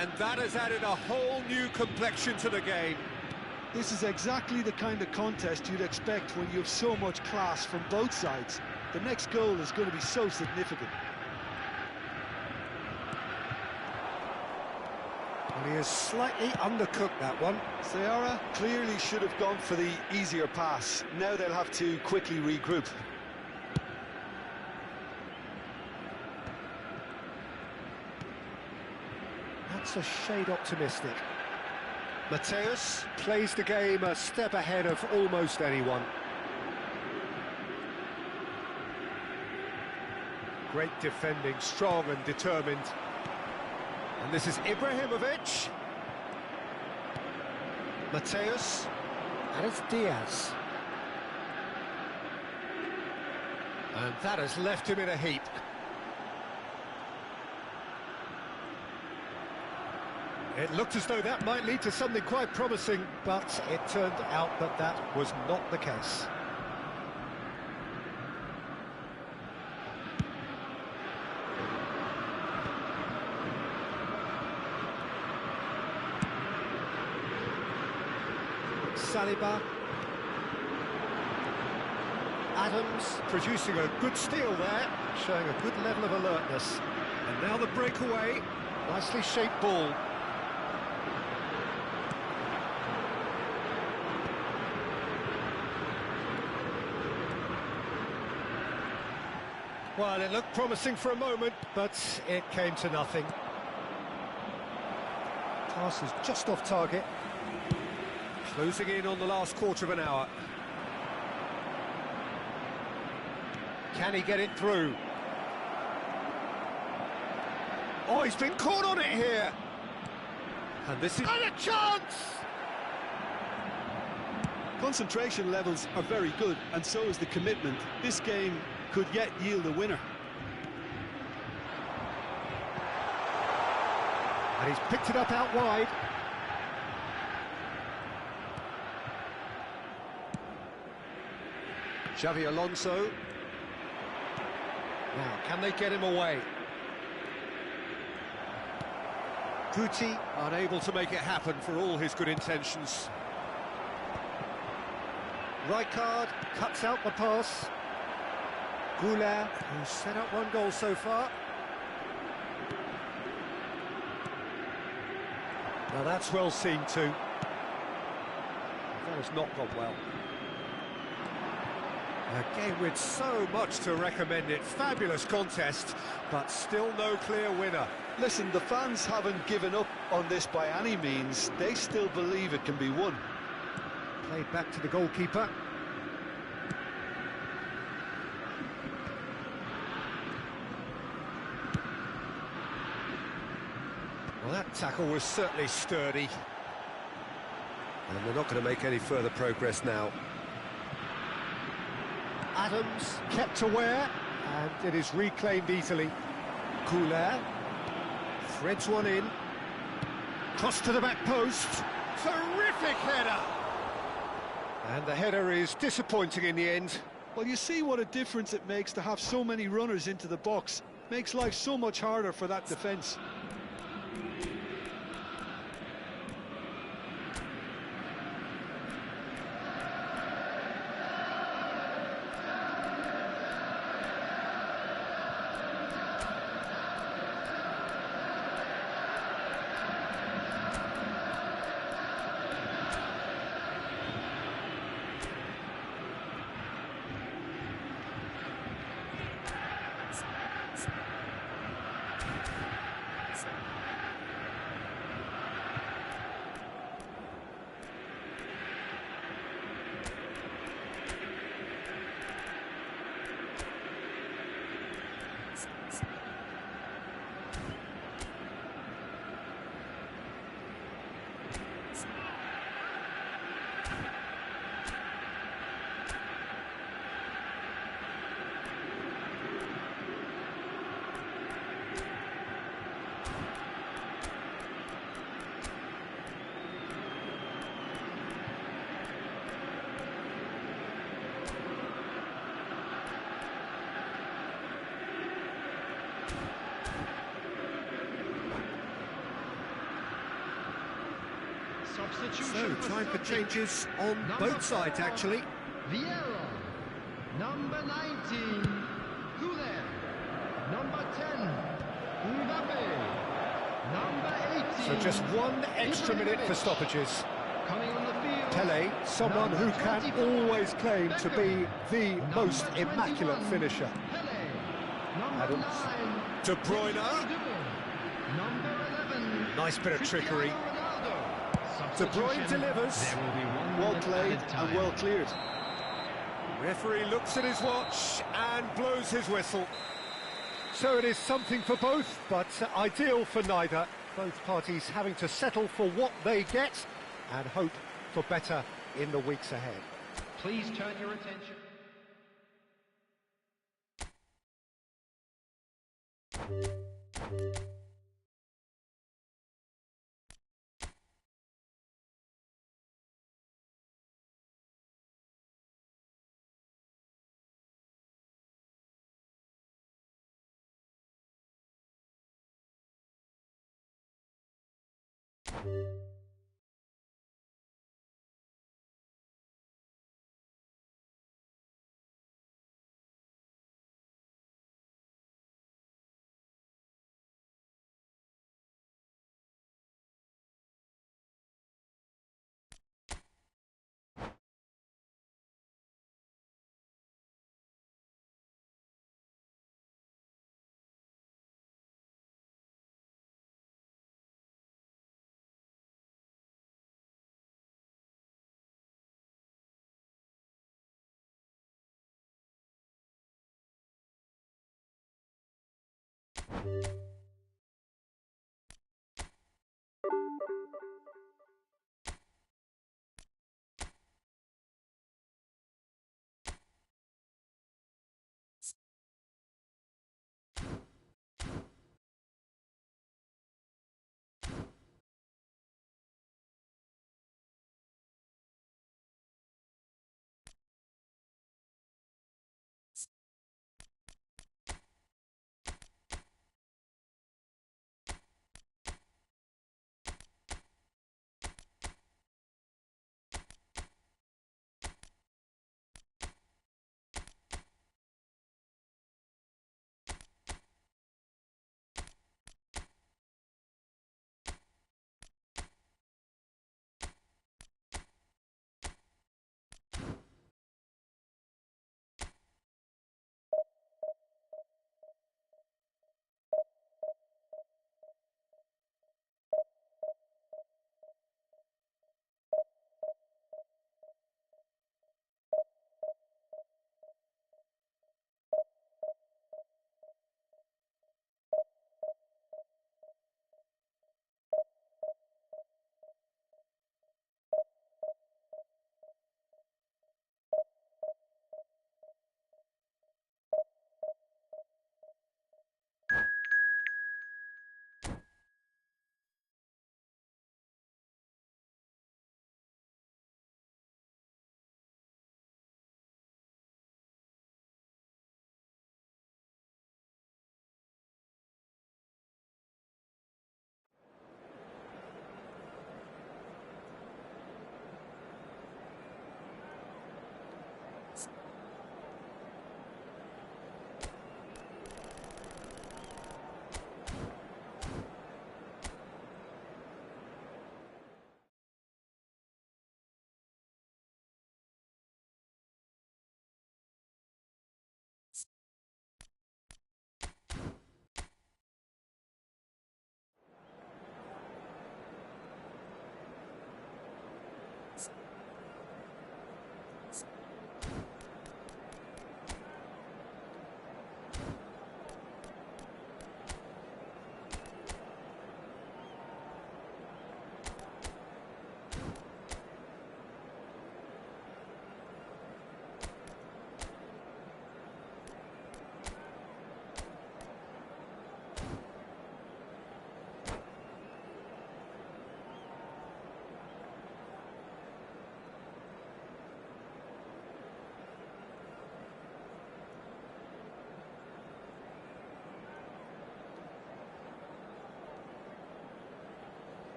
And that has added a whole new complexion to the game. This is exactly the kind of contest you'd expect when you have so much class from both sides. The next goal is going to be so significant. Well, he has slightly undercooked that one. Seara clearly should have gone for the easier pass. Now they'll have to quickly regroup. That's a shade optimistic. Mateus plays the game a step ahead of almost anyone. Great defending, strong and determined. And this is Ibrahimovic. Mateus. And it's Diaz. And that has left him in a heap. It looked as though that might lead to something quite promising, but it turned out that that was not the case. Saliba. Adams producing a good steal there, showing a good level of alertness. And now the breakaway, nicely shaped ball. Well, it looked promising for a moment, but it came to nothing. Pass is just off target. Closing in on the last quarter of an hour. Can he get it through? Oh, he's been caught on it here! And this is... And a chance! Concentration levels are very good, and so is the commitment. This game could yet yield a winner. And he's picked it up out wide. Xavi Alonso. Now, can they get him away? Guti. Unable to make it happen for all his good intentions. Rijkaard cuts out the pass. Goulart, who's set up one goal so far. Now that's well seen too. That has not gone well. A game with so much to recommend it. Fabulous contest, but still no clear winner. Listen, the fans haven't given up on this by any means. They still believe it can be won. Played back to the goalkeeper. Well, that tackle was certainly sturdy. And they're not going to make any further progress now. Adams kept aware, and it is reclaimed easily. Goulart threads one in. Cross to the back post. Terrific header! And the header is disappointing in the end. Well, you see what a difference it makes to have so many runners into the box. Makes life so much harder for that defence. So, time for changes on both sides, actually. Vieira, number 19, Goulet, number 10, Mbappe, number 18. So just one extra minute for stoppages. Coming on the field, Pele, someone who can 24, always claim to be the most immaculate 21, finisher. Pele, number Adams. 9, De Bruyne. number 11, Nice bit of trickery. Ronaldo. De Bruyne delivers. There will be 1 Well minute played added time. and well cleared. Referee looks at his watch and blows his whistle. So it is something for both, but ideal for neither. Both parties having to settle for what they get and hope for better in the weeks ahead. Please turn your attention.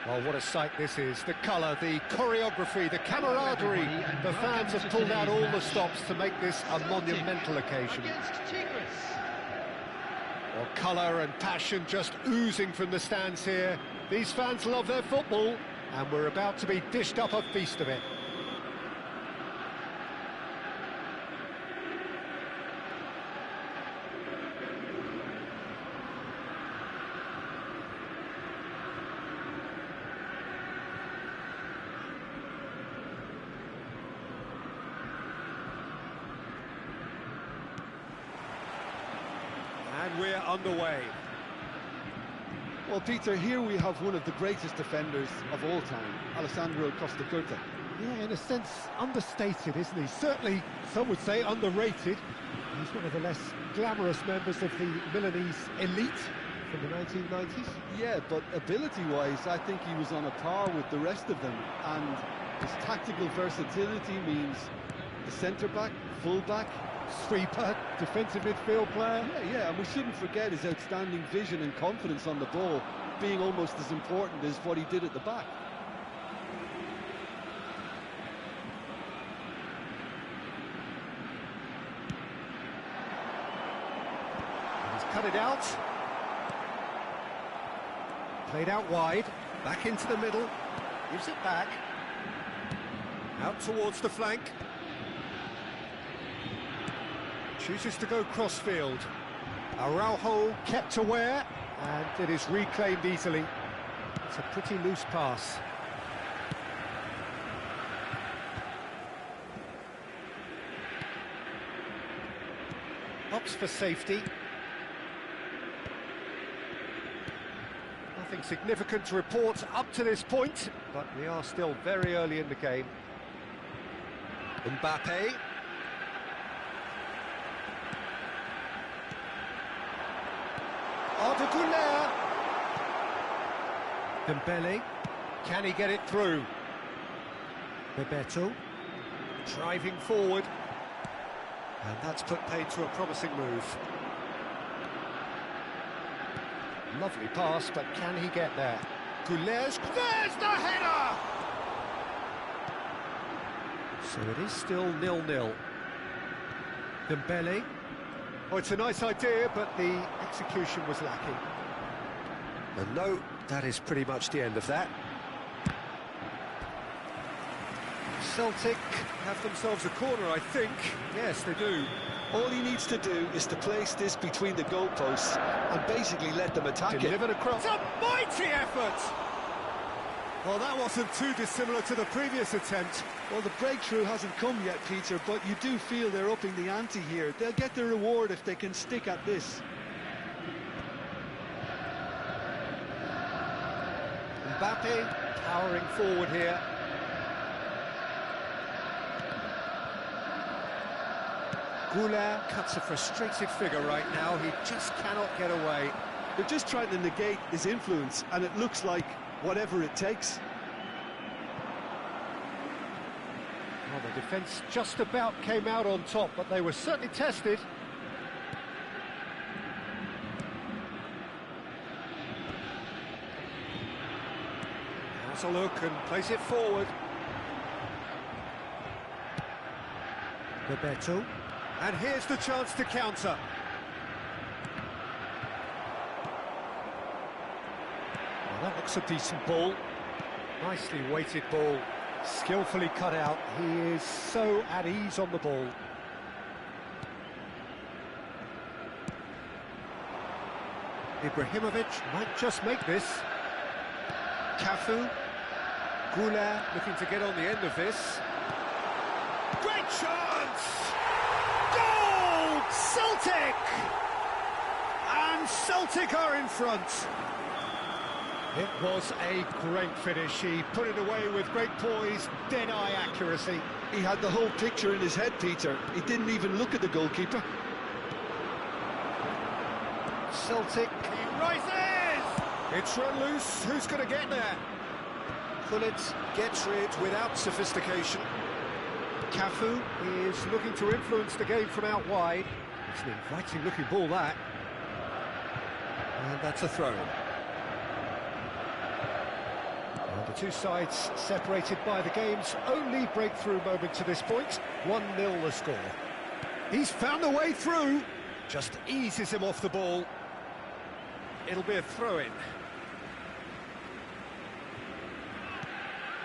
Well, what a sight this is. The colour, the choreography, the camaraderie. The fans have pulled out all the stops to make this a monumental occasion. Well, colour and passion just oozing from the stands here. These fans love their football, and we're about to be dished up a feast of it. And we're underway. Well, Peter, here we have one of the greatest defenders of all time, Alessandro Costa Curta. Yeah, in a sense, understated, isn't he? Certainly, some would say underrated. He's one of the less glamorous members of the Milanese elite from the 1990s. Yeah, but ability-wise, I think he was on a par with the rest of them. And his tactical versatility means the centre-back, full-back, Sweeper, defensive midfield player. Yeah, and we shouldn't forget his outstanding vision and confidence on the ball being almost as important as what he did at the back. He's cut it out. Played out wide, back into the middle, gives it back. Out towards the flank. Chooses to go crossfield. Araujo kept aware, and it is reclaimed easily. It's a pretty loose pass. Opts for safety. Nothing significant to report up to this point, but we are still very early in the game. Mbappe. Arda Güler. Dembele, can he get it through? Bebeto, driving forward. And that's put paid to a promising move. Lovely pass, but can he get there? Güler's... There's the header! So it is still 0-0. Dembele. Oh, it's a nice idea, but the execution was lacking. And no, that is pretty much the end of that. Celtic have themselves a corner, I think. Yes, they do. All he needs to do is to place this between the goalposts and basically let them attack it. Delivered across. It's a mighty effort! Well, that wasn't too dissimilar to the previous attempt. Well, the breakthrough hasn't come yet, Peter, but you do feel they're upping the ante here. They'll get the reward if they can stick at this. Mbappe powering forward here. Güler cuts a frustrated figure right now. He just cannot get away. They're just trying to negate his influence, and it looks like whatever it takes. Well, the defence just about came out on top, but they were certainly tested. Has a look and plays it forward. Bebeto. And here's the chance to counter. Well, that looks a decent ball. Nicely weighted ball. Skillfully cut out. He is so at ease on the ball. Ibrahimovic might just make this. Cafu. Güler looking to get on the end of this. Great chance! Goal! Celtic! And Celtic are in front. It was a great finish. He put it away with great poise, dead-eye accuracy. He had the whole picture in his head, Peter. He didn't even look at the goalkeeper. Celtic. He rises! It's run loose. Who's going to get there? Gullit gets rid without sophistication. Cafu is looking to influence the game from out wide. It's an inviting-looking ball, that. And that's a throw. two sides separated by the game's only breakthrough moment to this point. 1-0 the score. He's found the way through. Just eases him off the ball. It'll be a throw-in.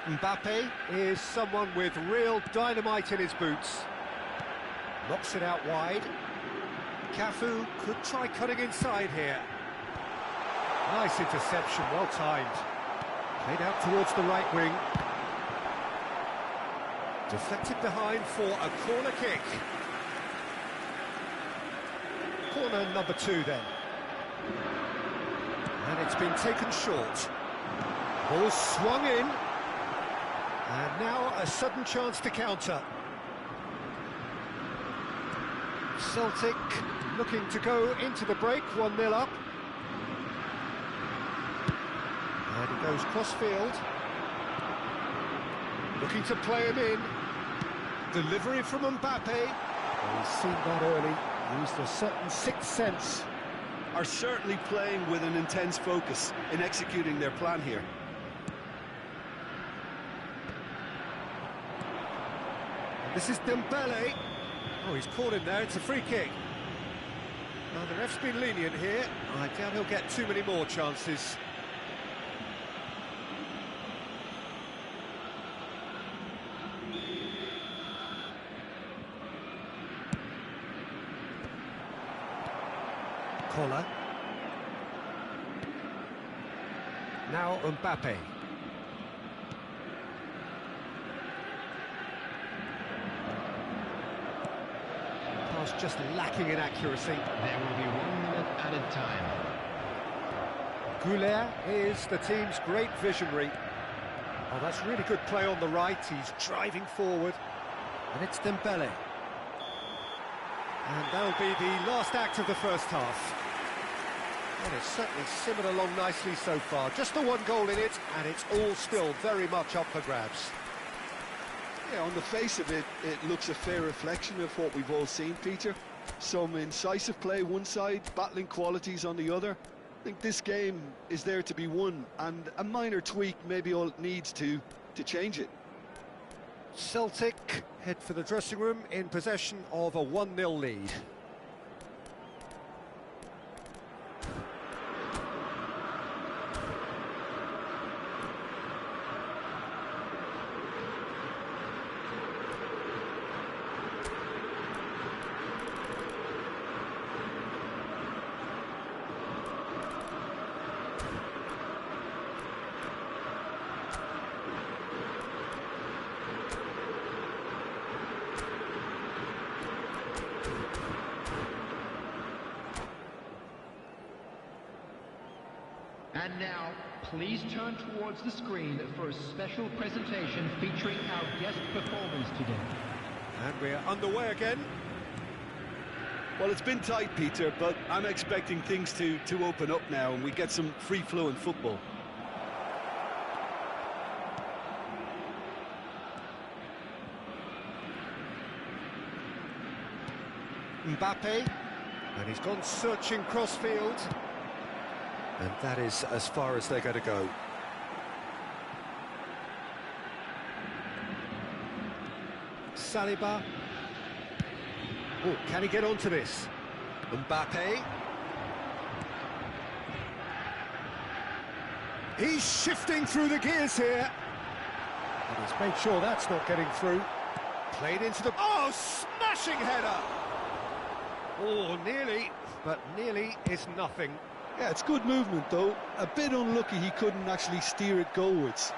Mbappe is someone with real dynamite in his boots. Knocks it out wide. Cafu could try cutting inside here. Nice interception, well timed. Played out towards the right wing. Deflected behind for a corner kick. Corner number 2 then. And it's been taken short. Ball swung in. And now a sudden chance to counter. Celtic looking to go into the break, 1-0 up. And he goes cross-field. Looking to play him in. Delivery from Mbappe. He's seen that early. Used a certain sixth sense. Are certainly playing with an intense focus in executing their plan here. And this is Dembele. Oh, he's caught him there. It's a free kick. Now, the ref's been lenient here. I doubt he'll get too many more chances. Collar. Now Mbappe. Pass just lacking in accuracy. There will be 1 minute added time. Goulet is the team's great visionary. Oh, that's really good play on the right. He's driving forward. And it's Dembele. And that'll be the last act of the first half. And it's certainly simmered along nicely so far. Just the 1 goal in it, and it's all still very much up for grabs. Yeah, on the face of it, it looks a fair reflection of what we've all seen, Peter. Some incisive play one side, battling qualities on the other. I think this game is there to be won, and a minor tweak maybe all it needs to change it. Celtic head for the dressing room in possession of a 1-0 lead. And now, please turn towards the screen for a special presentation featuring our guest performers today. And we're underway again. Well, it's been tight, Peter, but I'm expecting things to open up now and we get some free-flowing football. Mbappe, and he's gone searching cross-field. And that is as far as they're going to go. Saliba. Oh, can he get onto this? Mbappe. He's shifting through the gears here. And he's made sure that's not getting through. Played into the... Oh, smashing header! Oh, nearly, but nearly is nothing. Yeah, it's good movement, though. A bit unlucky he couldn't actually steer it goalwards.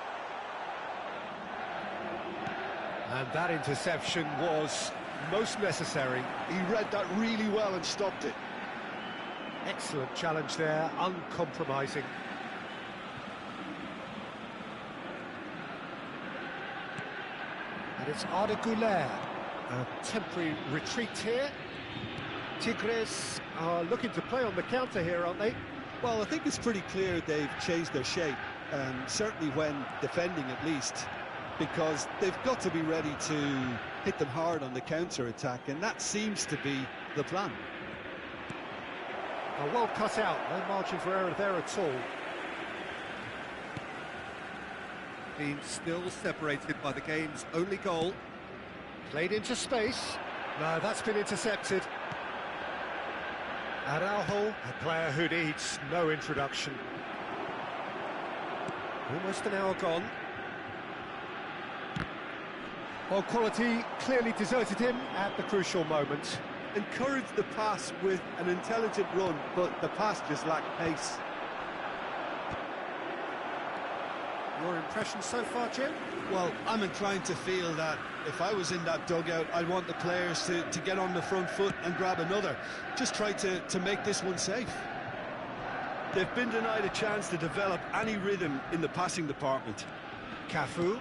And that interception was most necessary. He read that really well and stopped it. Excellent challenge there, uncompromising. And it's Arda Güler. A temporary retreat here. Tigres are looking to play on the counter here, aren't they? Well, I think it's pretty clear they've changed their shape, certainly when defending at least, because they've got to be ready to hit them hard on the counter-attack, and that seems to be the plan. Well cut out, no margin for error there at all. team still separated by the game's only goal. Played into space. No, that's been intercepted. Araujo, a player who needs no introduction. Almost an hour gone. Well, quality clearly deserted him at the crucial moment. Encouraged the pass with an intelligent run, but the pass just lacked pace. Your impression so far, Jim? Well, I'm inclined to feel that if I was in that dugout, I'd want the players to get on the front foot and grab another. Just try to make this one safe. They've been denied a chance to develop any rhythm in the passing department. Cafu.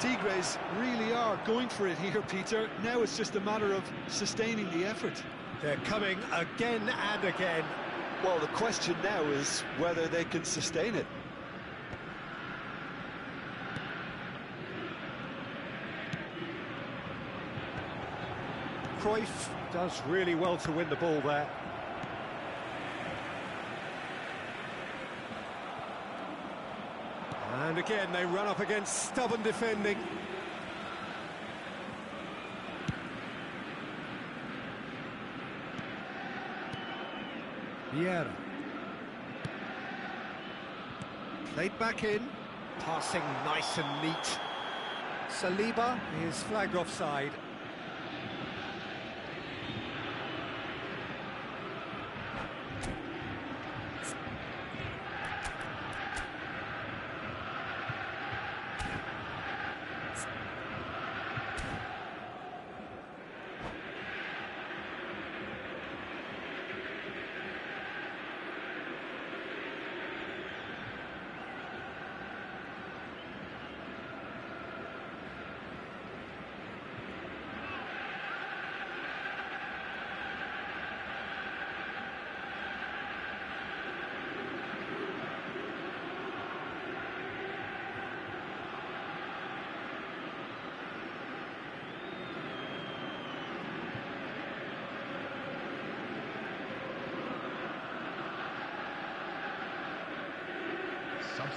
Tigres really are going for it here, Peter. Now it's just a matter of sustaining the effort. They're coming again and again. Well, the question now is whether they can sustain it. Cruyff does really well to win the ball there. And again, they run up against stubborn defending. Vieira. Played back in. Passing nice and neat. Saliba is flagged offside.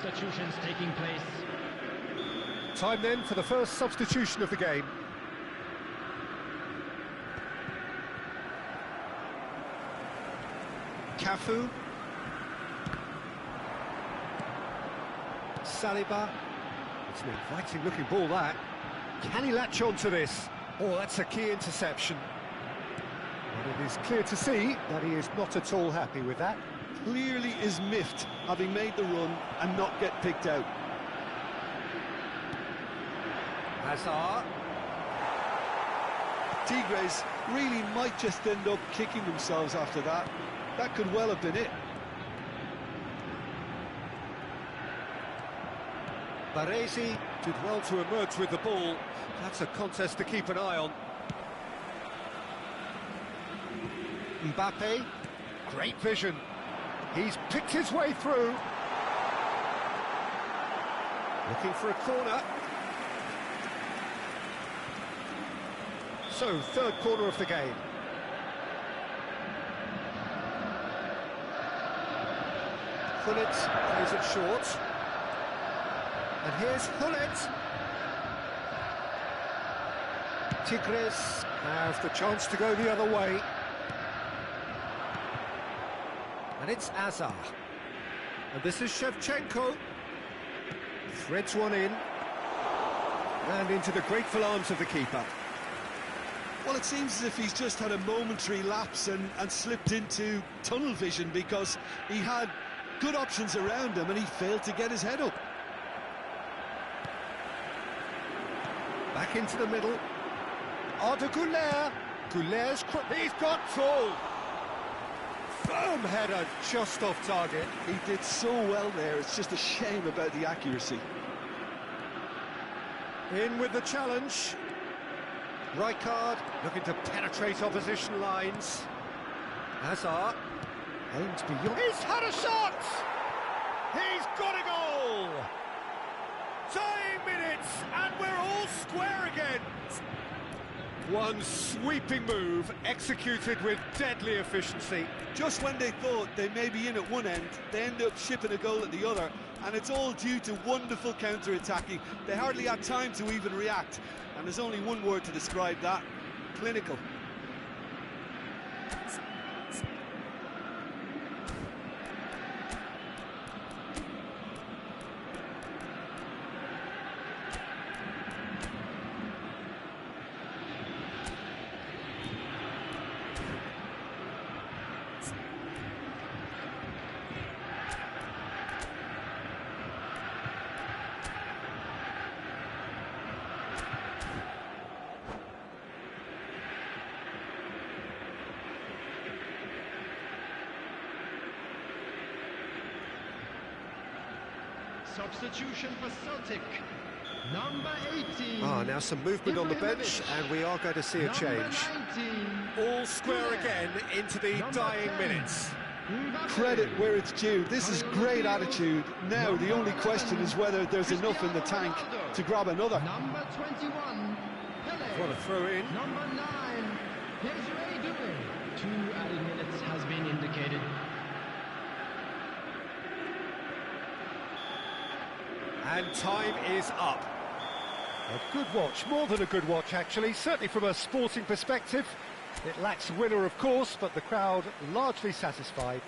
Substitutions taking place. Time then for the first substitution of the game. Cafu. Saliba. It's an inviting looking ball, that. Can he latch on to this? Oh, that's a key interception. And it is clear to see that he is not at all happy with that. Clearly is miffed, having made the run and not get picked out. Hazard. Tigres really might just end up kicking themselves after that. That could well have been it. Baresi did well to emerge with the ball. That's a contest to keep an eye on. Mbappe, great vision. He's picked his way through. Looking for a corner. So, third corner of the game. Gullit plays it short. And here's Gullit. Tigres have the chance to go the other way. And it's Azar. And this is Shevchenko. Threads one in. And into the grateful arms of the keeper. Well, it seems as if he's just had a momentary lapse and slipped into tunnel vision, because he had good options around him and he failed to get his head up. Back into the middle. Arda Güler. Güler's... He's got two! Firm header, just off target. He did so well there, it's just a shame about the accuracy. In with the challenge. Rijkaard looking to penetrate opposition lines. Hazard aims beyond. He's had a shot! He's got a goal! Dying minutes, and we're all square again. One sweeping move, executed with deadly efficiency. Just when they thought they may be in at one end, they end up shipping a goal at the other, and it's all due to wonderful counter-attacking. They hardly had time to even react, and there's only one word to describe that: clinical. Substitution for Celtic, number 18. Now some movement on the bench, and we are going to see a change. 19, All square again into the dying minutes. Credit where it's due. This is great attitude. Now the only question is whether there's enough in the tank to grab another. Number 21, Pele. What a throw in. Number 9, Desiree Doué. 2 added minutes has been indicated. And time is up. A good watch, more than a good watch actually, certainly from a sporting perspective. It lacks winner of course, but the crowd largely satisfied.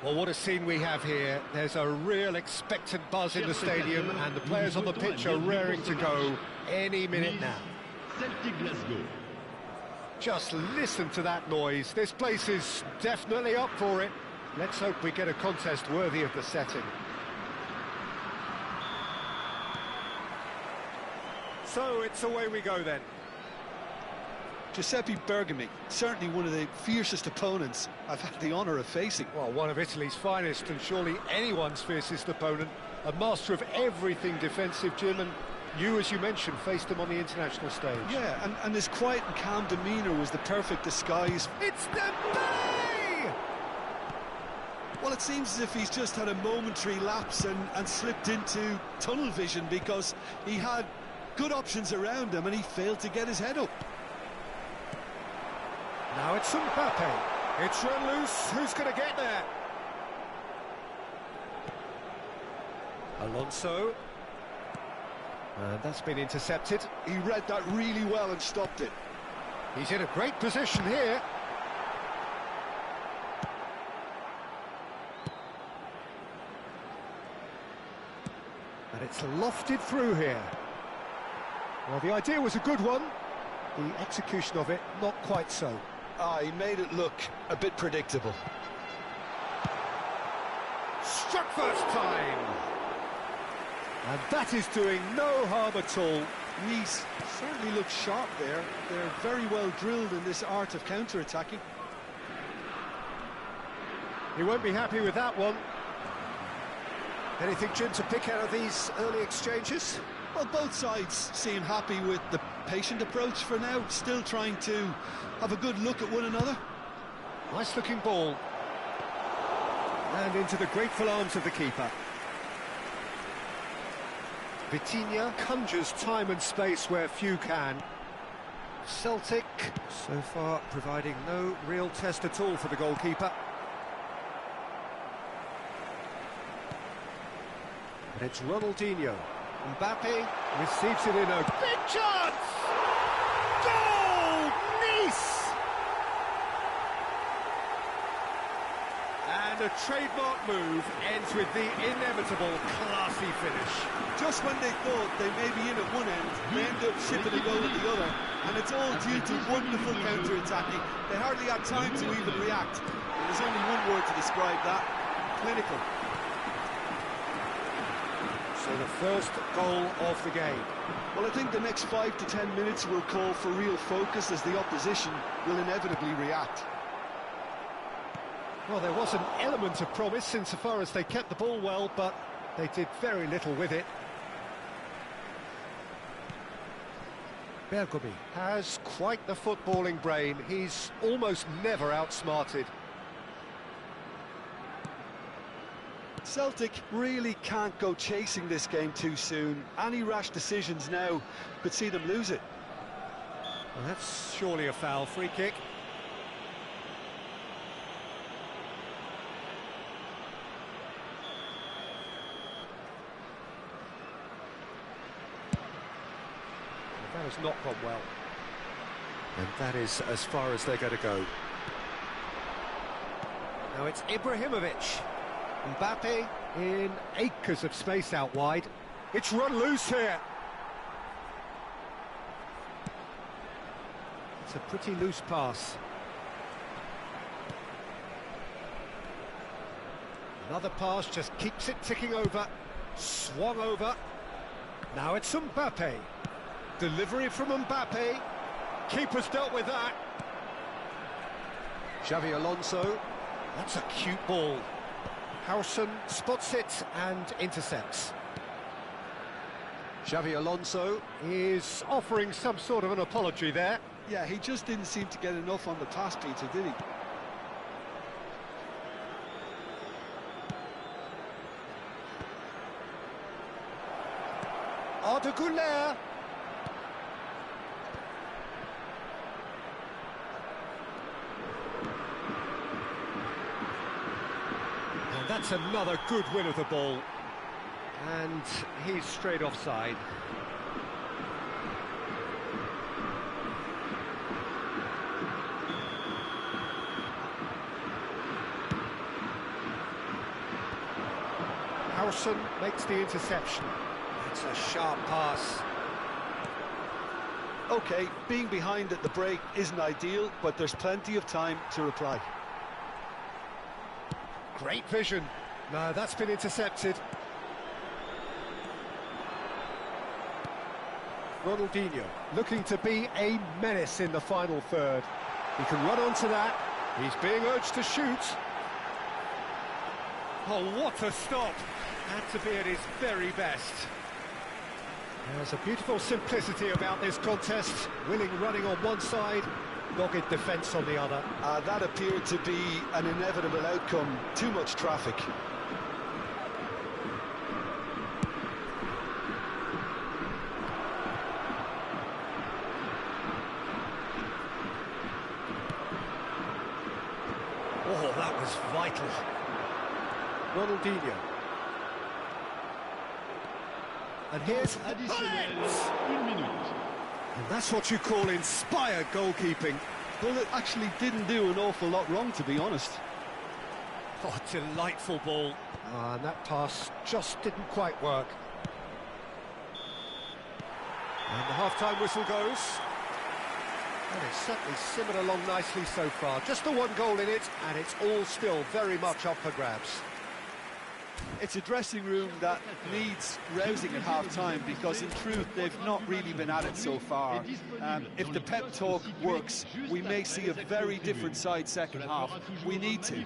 Well, what a scene we have here. There's a real expectant buzz in the stadium, and the players on the pitch are raring to go any minute now. Celtic Glasgow. Just listen to that noise. This place is definitely up for it. Let's hope we get a contest worthy of the setting. So it's away we go then. Giuseppe Bergami, certainly one of the fiercest opponents I've had the honour of facing. Well, one of Italy's finest, and surely anyone's fiercest opponent. A master of everything defensive, Jim, and you, as you mentioned, faced him on the international stage. Yeah, and his quiet and calm demeanour was the perfect disguise. It's Dembele! Well, it seems as if he's just had a momentary lapse and slipped into tunnel vision, because he had good options around him and he failed to get his head up. Now it's Mbappe. It's run loose. Who's going to get there? Alonso. And that's been intercepted. He read that really well and stopped it. He's in a great position here. And it's lofted through here. Well, the idea was a good one. The execution of it, not quite so. He made it look a bit predictable. Struck first time. And that is doing no harm at all. Nice certainly looks sharp there. They're very well drilled in this art of counter-attacking. He won't be happy with that one. Anything, Jim, to pick out of these early exchanges? Well, both sides seem happy with the patient approach for now, still trying to have a good look at one another. Nice-looking ball. And into the grateful arms of the keeper. Vitinha conjures time and space where few can. Celtic, so far, providing no real test at all for the goalkeeper. And it's Ronaldinho. Mbappe receives it in a big chance! Goal! Nice! And a trademark move ends with the inevitable classy finish. Just when they thought they may be in at one end, they end up shipping a goal at the other, and it's all due to wonderful counter-attacking. They hardly had time to even react. And there's only one word to describe that: clinical. So the first goal of the game. Well, I think the next 5 to 10 minutes will call for real focus, as the opposition will inevitably react. Well, there was an element of promise insofar as they kept the ball well, but they did very little with it. Bergomi has quite the footballing brain. He's almost never outsmarted. Celtic really can't go chasing this game too soon. Any rash decisions now could see them lose it. Well, that's surely a foul. Free kick. That has not gone well. And that is as far as they're going to go. Now it's Ibrahimovic. Mbappe in acres of space out wide. It's run loose here. It's a pretty loose pass. Another pass just keeps it ticking over. Swung over. Now it's Mbappe. Delivery from Mbappe. Keeper's dealt with that. Xavi Alonso. That's a cute ball. Howson spots it and intercepts. Xavi Alonso is offering some sort of an apology there. Yeah, he just didn't seem to get enough on the pass, Peter, did he? Arda Güler. That's another good win of the ball. And he's straight offside. Howson makes the interception. It's a sharp pass. OK, being behind at the break isn't ideal, but there's plenty of time to reply. Great vision. No, that's been intercepted. Ronaldinho looking to be a menace in the final third. He can run onto that. He's being urged to shoot. Oh, what a stop. Had to be at his very best. There's a beautiful simplicity about this contest. Willing running on one side, dogged defence on the other. That appeared to be an inevitable outcome. Too much traffic. Oh, that was vital. Ronaldinho. And here's Bullets! And that's what you call inspired goalkeeping. Well, it actually didn't do an awful lot wrong, to be honest. Oh, delightful ball. And that pass just didn't quite work. And the half-time whistle goes. And it's certainly simmered along nicely so far. Just the one goal in it, and it's all still very much up for grabs. It's a dressing room that needs rousing at half-time, because in truth they've not really been at it so far. If the pep talk works, we may see a very different side second half. We need to.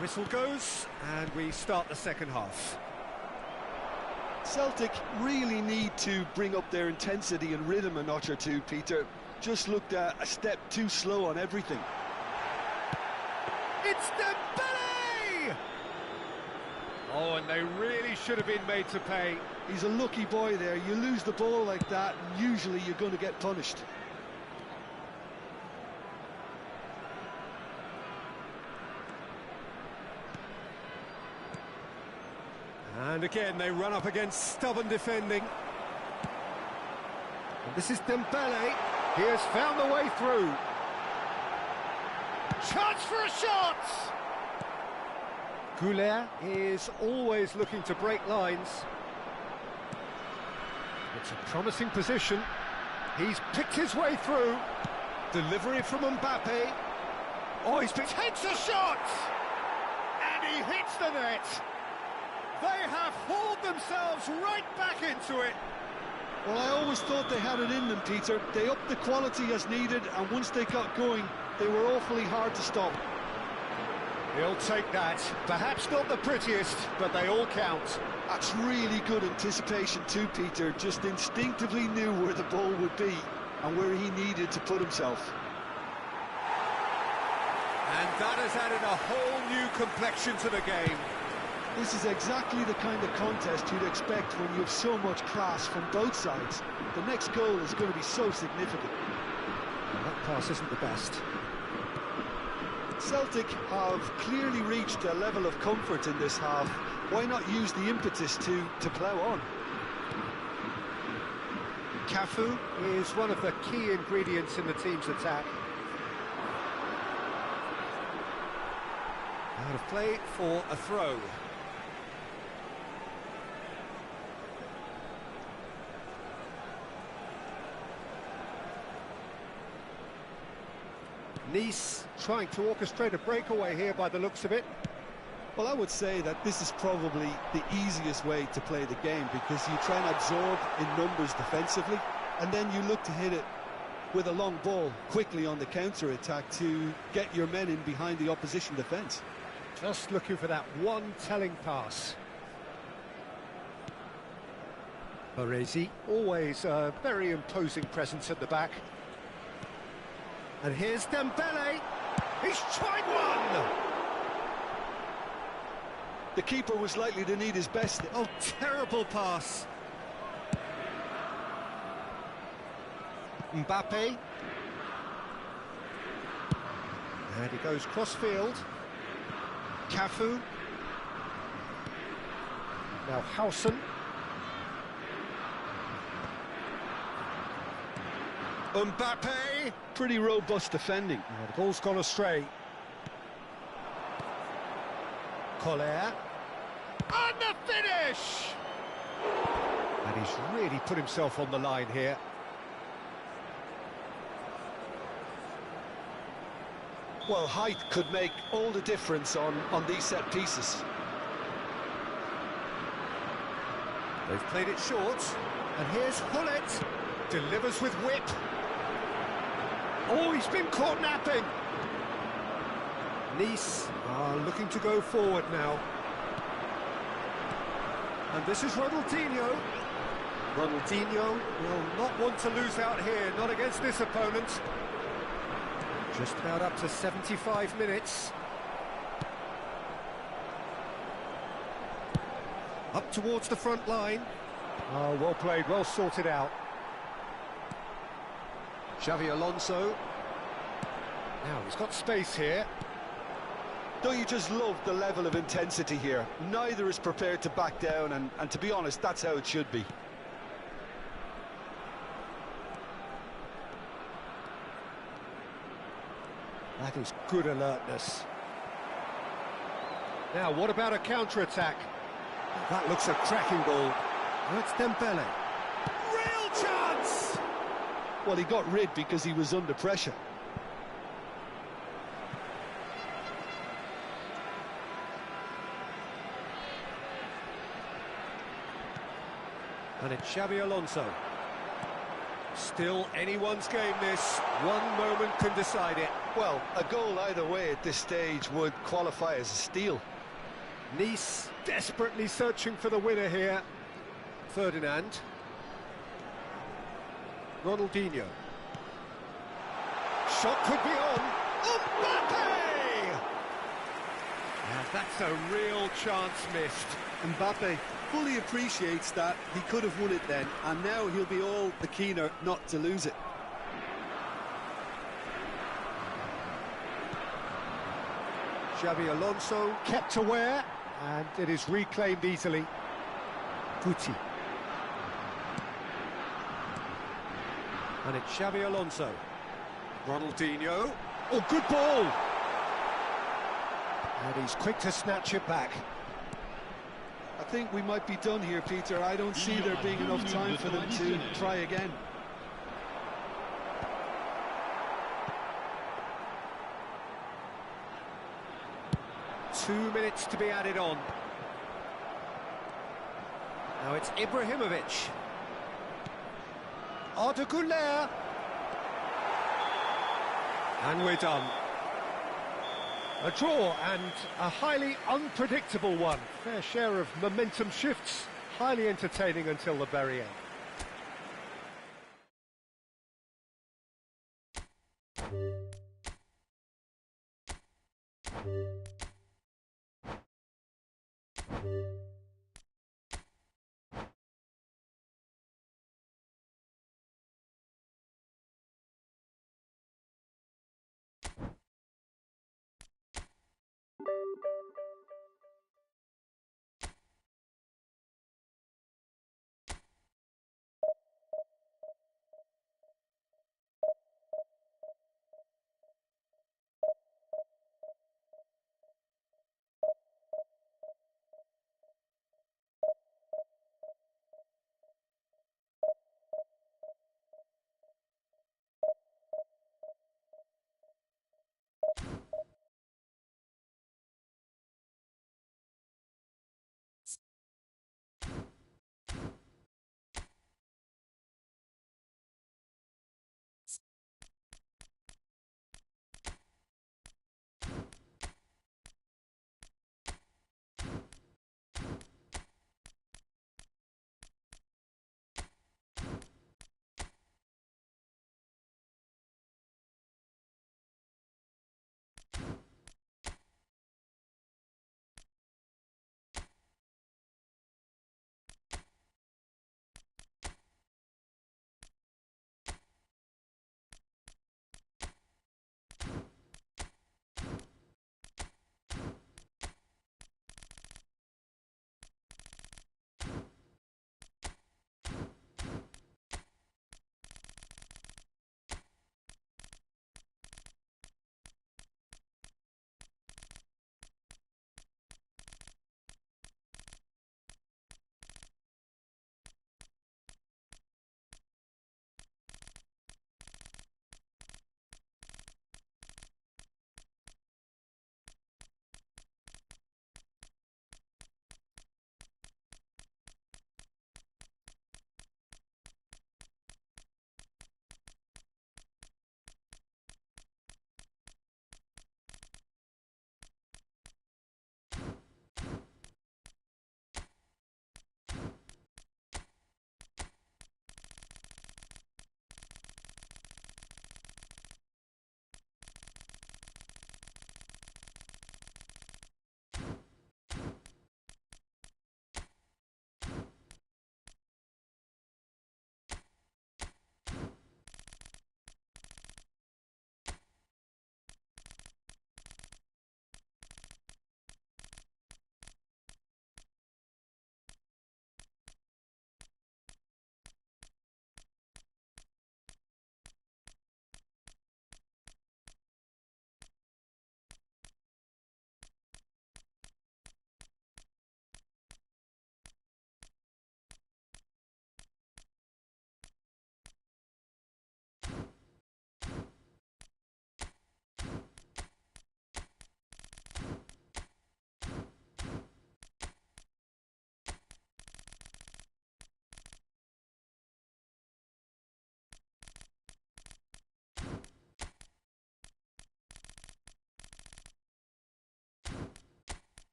Whistle goes, and we start the second half. Celtic really need to bring up their intensity and rhythm a notch or two, Peter. Just looked a step too slow on everything. It's Dembele! Oh, and they really should have been made to pay. He's a lucky boy there. You lose the ball like that, and usually you're going to get punished. And again, they run up against stubborn defending. And this is Dembele. He has found the way through. Chance for a shot! Goulet is always looking to break lines. It's a promising position. He's picked his way through. Delivery from Mbappe. Oh, takes a shot! And he hits the net. They have hauled themselves right back into it. Well, I always thought they had it in them, Peter. They upped the quality as needed, and once they got going, they were awfully hard to stop. He'll take that. Perhaps not the prettiest, but they all count. That's really good anticipation too, Peter. Just instinctively knew where the ball would be and where he needed to put himself. And that has added a whole new complexion to the game. This is exactly the kind of contest you'd expect when you have so much class from both sides. The next goal is going to be so significant. Well, that pass isn't the best. Celtic have clearly reached a level of comfort in this half. Why not use the impetus to plough on? Cafu is one of the key ingredients in the team's attack. Out of play for a throw. Nice trying to orchestrate a breakaway here by the looks of it. Well, I would say that this is probably the easiest way to play the game, because you try and absorb in numbers defensively, and then you look to hit it with a long ball quickly on the counter-attack to get your men in behind the opposition defence. Just looking for that one telling pass. Baresi, always a very imposing presence at the back. And here's Dembele. He's tried one! The keeper was likely to need his best. Oh, terrible pass. Mbappe. And he goes cross-field. Cafu. Now Howson. Mbappe. Pretty robust defending. Oh, the ball's gone astray. Collier. And the finish! And he's really put himself on the line here. Well, height could make all the difference on these set pieces. They've played it short. And here's Hullet. Delivers with whip. Oh, he's been caught napping. Nice are looking to go forward now. And this is Ronaldinho. Ronaldinho will not want to lose out here, not against this opponent. Just about up to 75 minutes. Up towards the front line. Oh, well played, well sorted out. Xavi Alonso. Now he's got space here. Don't you just love the level of intensity here? Neither is prepared to back down, and to be honest, that's how it should be. That is good alertness. Now, what about a counter-attack? That looks a cracking ball. That's Dembele. Real chance! Well, he got rid because he was under pressure. And it's Xabi Alonso. Still anyone's game, this. One moment can decide it. Well, a goal either way at this stage would qualify as a steal. Nice desperately searching for the winner here. Ferdinand. Ronaldinho. Shot could be on. Mbappe! Now that's a real chance missed. Mbappe fully appreciates that he could have won it then, and now he'll be all the keener not to lose it. Xabi Alonso kept aware, and it is reclaimed easily. Guti. And it's Xabi Alonso. Ronaldinho. Oh, good ball! And he's quick to snatch it back. I think we might be done here, Peter. I don't see there being enough time for them to try again. Two minutes to be added on. Now it's Ibrahimovic. Arda Güler. And we're done. A draw, and a highly unpredictable one. Fair share of momentum shifts. Highly entertaining until the very end.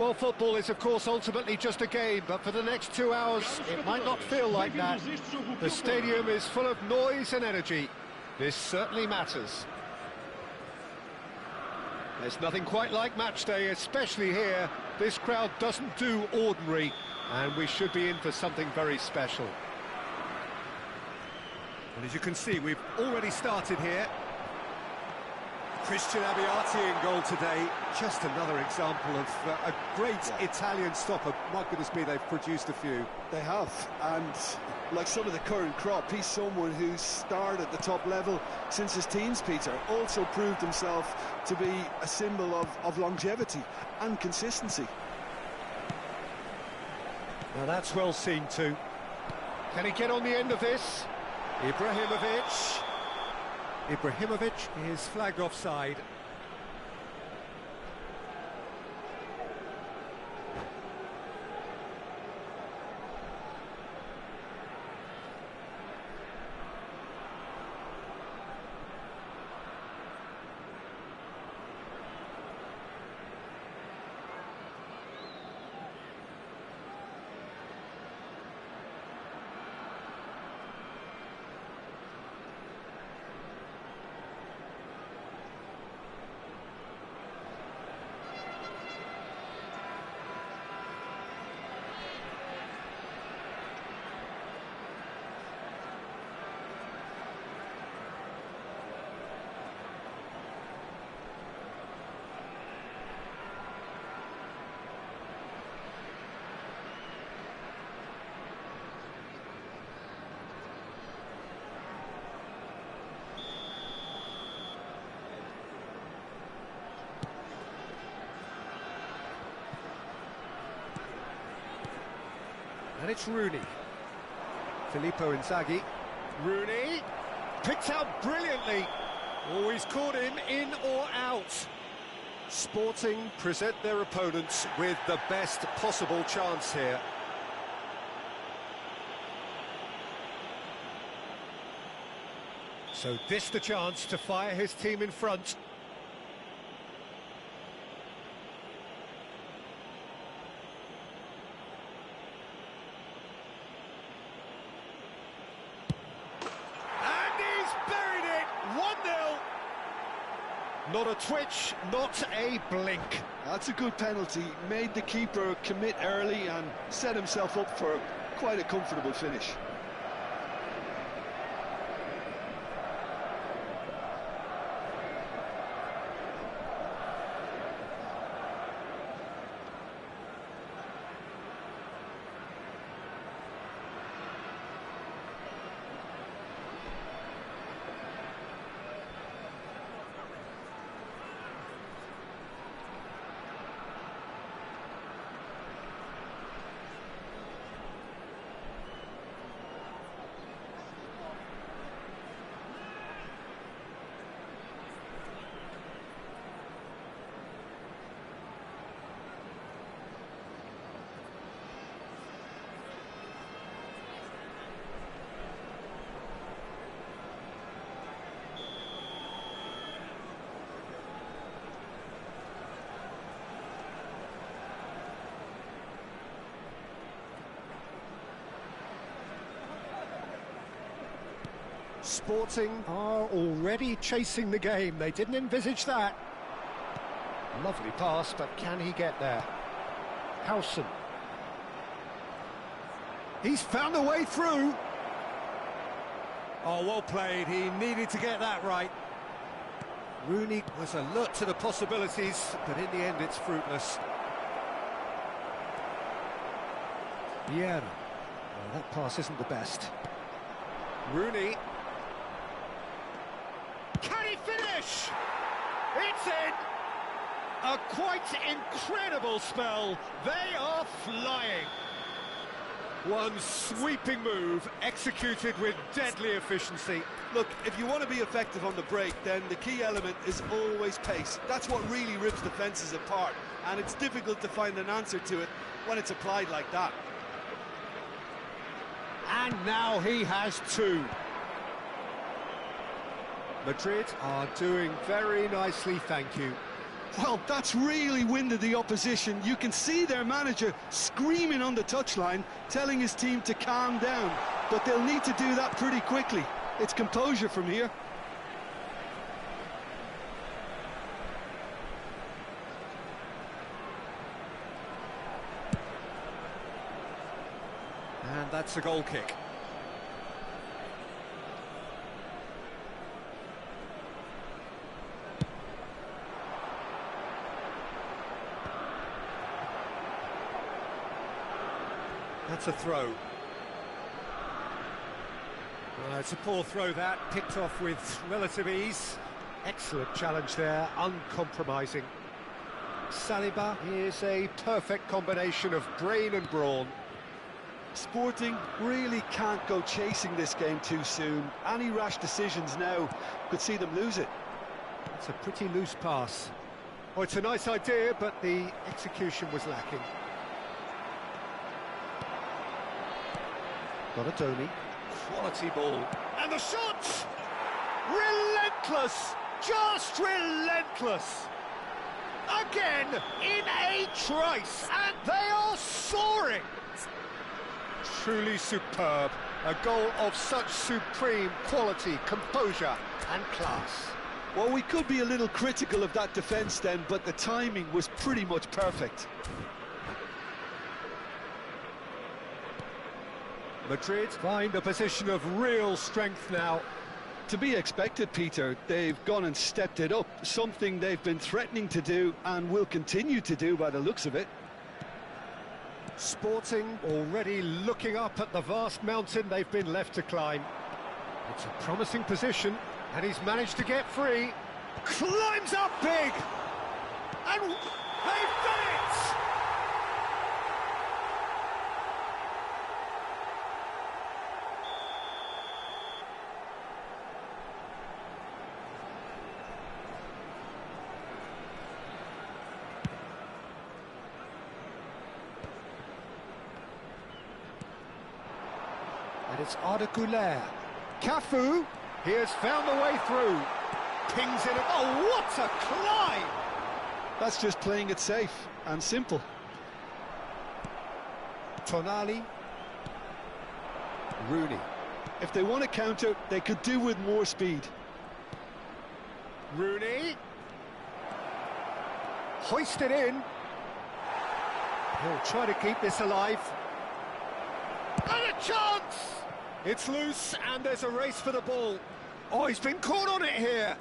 Well, football is, of course, ultimately just a game, but for the next 2 hours, it might not feel like that. The stadium is full of noise and energy. This certainly matters. There's nothing quite like match day, especially here. This crowd doesn't do ordinary, and we should be in for something very special. And as you can see, we've already started here. Christian Abbiati in goal today. Just another example of a great Italian stopper. My goodness me, they've produced a few. They have, and like some of the current crop, he's someone who's starred at the top level since his teens, Peter. Also proved himself to be a symbol of longevity and consistency. Now that's well seen too. Can he get on the end of this? Ibrahimovic is flagged offside. And it's Rooney. Filippo Inzaghi. Rooney picked out brilliantly. Oh, he's caught him in or out. Sporting present their opponents with the best possible chance here. So this the chance to fire his team in front. Not a twitch, not a blink. That's a good penalty. Made the keeper commit early and set himself up for quite a comfortable finish. Sporting are already chasing the game. They didn't envisage that. Lovely pass, but can he get there? Howson. He's found a way through. Oh, well played. He needed to get that right. Rooney was alert to the possibilities, but in the end it's fruitless. Yeah, well, that pass isn't the best. Rooney. Can he finish? It's in! A quite incredible spell. They are flying. One sweeping move, executed with deadly efficiency. Look, if you want to be effective on the break, then the key element is always pace. That's what really rips defences apart, and it's difficult to find an answer to it when it's applied like that. And now he has two. Madrid are doing very nicely, thank you. Well, that's really winded the opposition. You can see their manager screaming on the touchline, telling his team to calm down. But they'll need to do that pretty quickly. It's composure from here. And that's a goal kick. That's a throw. It's a poor throw that, picked off with relative ease. Excellent challenge there, uncompromising. Saliba is a perfect combination of brain and brawn. Sporting really can't go chasing this game too soon. Any rash decisions now could see them lose it. It's a pretty loose pass. Oh, it's a nice idea, but the execution was lacking. Donatoni, quality ball. And the shot! Relentless! Just relentless! Again, in a trice, and they are soaring! Truly superb. A goal of such supreme quality, composure and class. Well, we could be a little critical of that defence then, but the timing was pretty much perfect. Madrid find a position of real strength now. To be expected, Peter. They've gone and stepped it up, something they've been threatening to do and will continue to do by the looks of it. Sporting already looking up at the vast mountain they've been left to climb. It's a promising position, and he's managed to get free. Climbs up big! And they've done it! And it's Arda Güler. Cafu, he has found the way through. Pings in. Oh, what a climb! That's just playing it safe and simple. Tonali. Rooney. If they want to counter, they could do with more speed. Rooney. Hoisted in. He'll try to keep this alive. And a chance! It's loose, and there's a race for the ball. Oh, he's been caught on it here.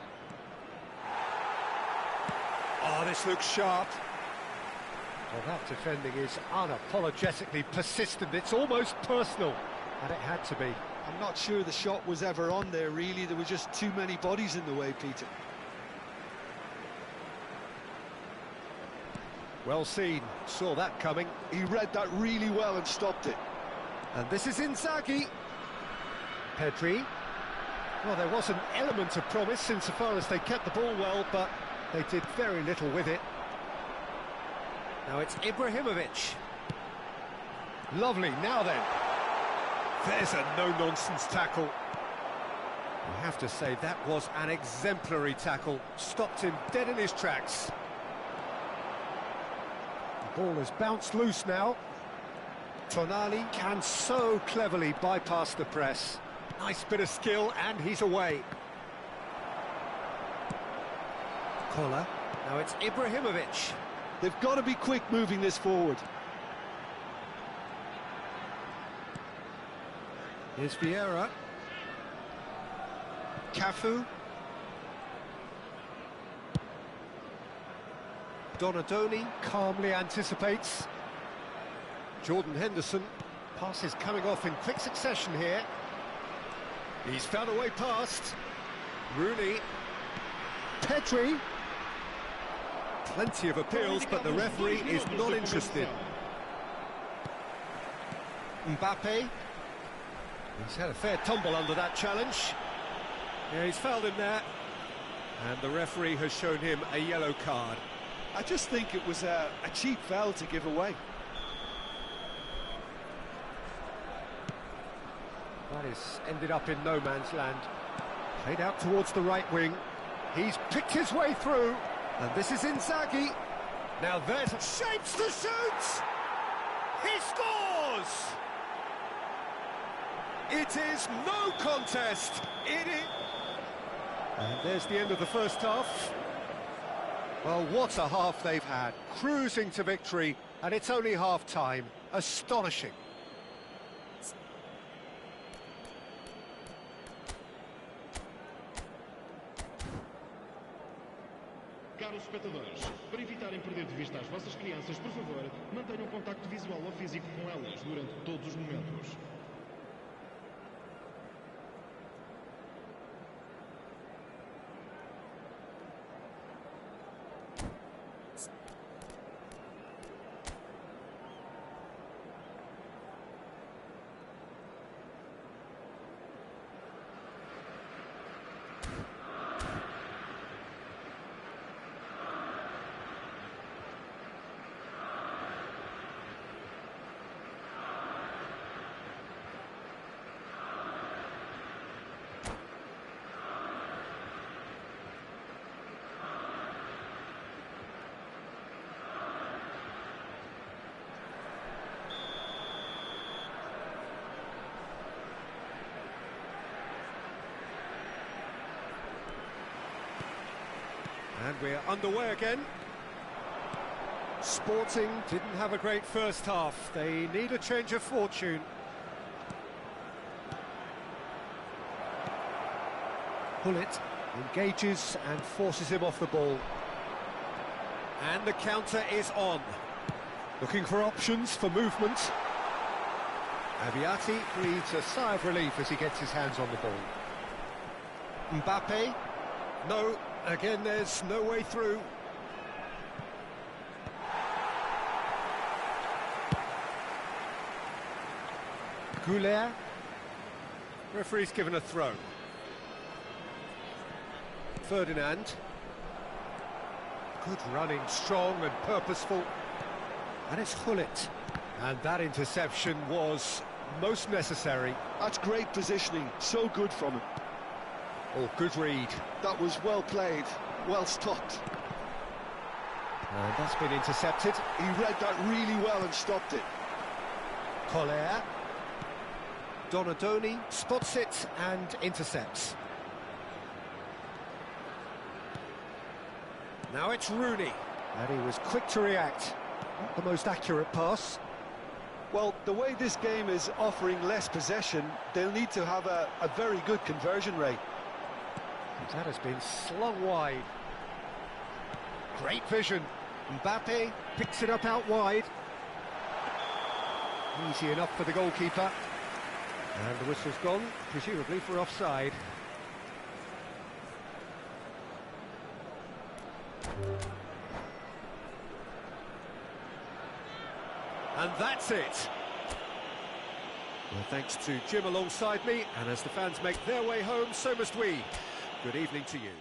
Oh, this looks sharp. Well, that defending is unapologetically persistent. It's almost personal, and it had to be. I'm not sure the shot was ever on there, really. There were just too many bodies in the way, Peter. Well seen, saw that coming. He read that really well and stopped it. And this is Inzaghi. Pedri. Well, there was an element of promise insofar as they kept the ball well, but they did very little with it. Now it's Ibrahimovic. Lovely, now then. There's a no-nonsense tackle. You have to say that was an exemplary tackle. Stopped him dead in his tracks. The ball has bounced loose now. Tonali can so cleverly bypass the press. Nice bit of skill, and he's away. Kola. Now it's Ibrahimovic. They've got to be quick moving this forward. Here's Vieira. Cafu. Donatoni calmly anticipates. Jordan Henderson. Passes coming off in quick succession here. He's found a way past. Rooney. Pedri. Plenty of appeals, but the referee is not interested. Mbappe. He's had a fair tumble under that challenge. Yeah, he's fouled him there. And the referee has shown him a yellow card. I just think it was a cheap foul to give away. That is ended up in no man's land. Played out towards the right wing. He's picked his way through. And this is Inzaghi. Now there's shapes to shoot! He scores! It is no contest. It is... And there's the end of the first half. Well, what a half they've had. Cruising to victory, and it's only half-time. Astonishing. Caros espectadores, para evitarem perder de vista as vossas crianças, por favor, mantenham contacto visual ou físico com elas durante todos os momentos. And we're underway again. Sporting didn't have a great first half. They need a change of fortune. Pullet engages and forces him off the ball. And the counter is on. Looking for options for movement. Aviati breathes a sigh of relief as he gets his hands on the ball. Mbappe. No, again there's no way through. Goulet. Referee's given a throw. Ferdinand. Good running, strong and purposeful. And it's Gullit. And that interception was most necessary. That's great positioning, so good from him. Oh, good read. That was well played, well stopped. And that's been intercepted. He read that really well and stopped it. Collier. Donadoni spots it and intercepts. Now it's Rooney. And he was quick to react. Not the most accurate pass. Well, the way this game is offering less possession, they'll need to have a very good conversion rate. That has been slung wide. Great vision. Mbappe picks it up out wide. Easy enough for the goalkeeper. And the whistle's gone, presumably for offside. And that's it. Well, thanks to Jim alongside me, and as the fans make their way home, so must we. Good evening to you.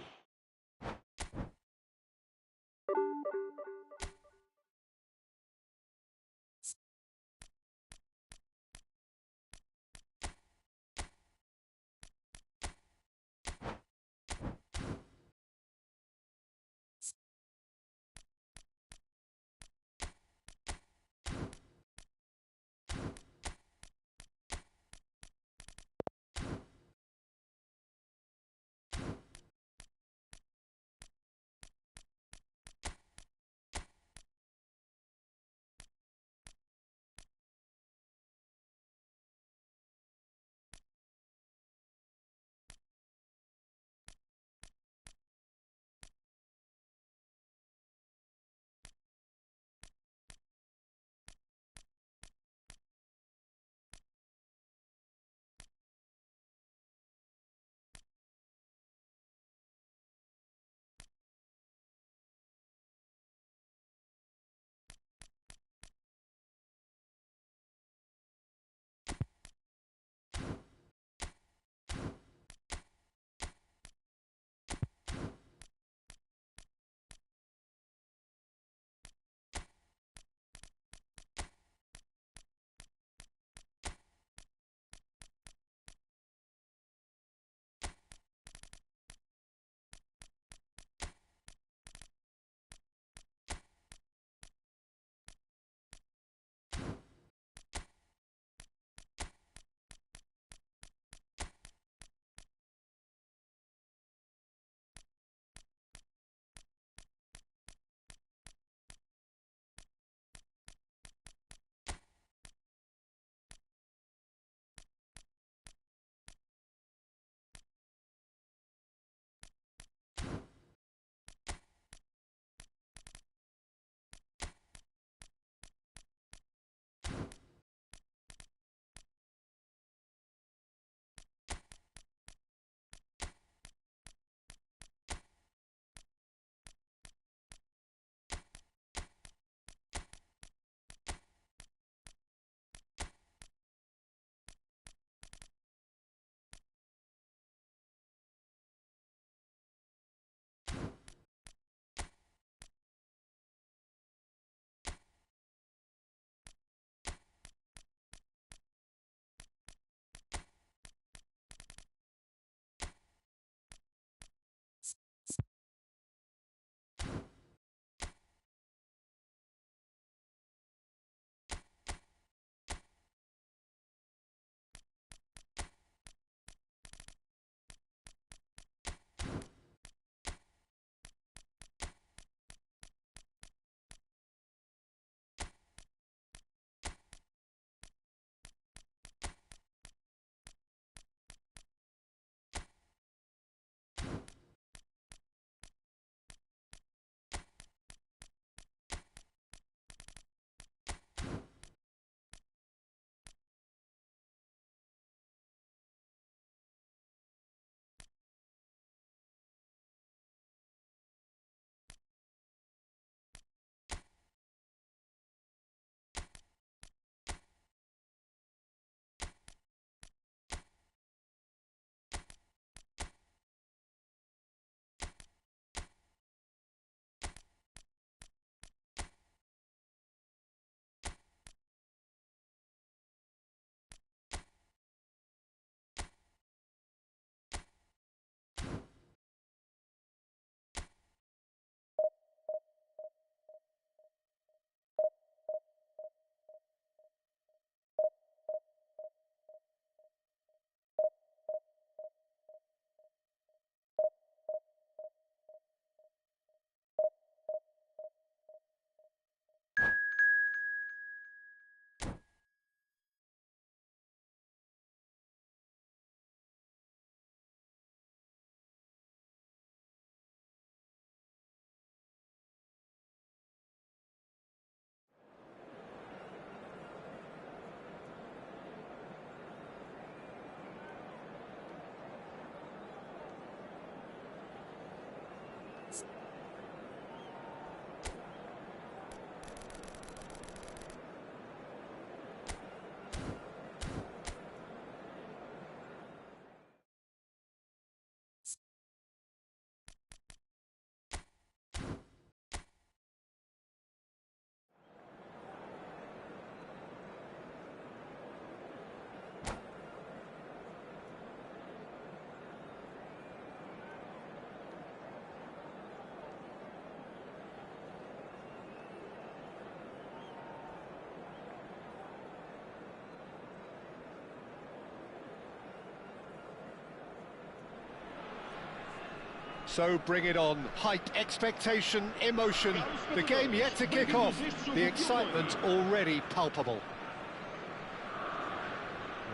So bring it on. Hype, expectation, emotion. The game yet to kick off. The excitement already palpable.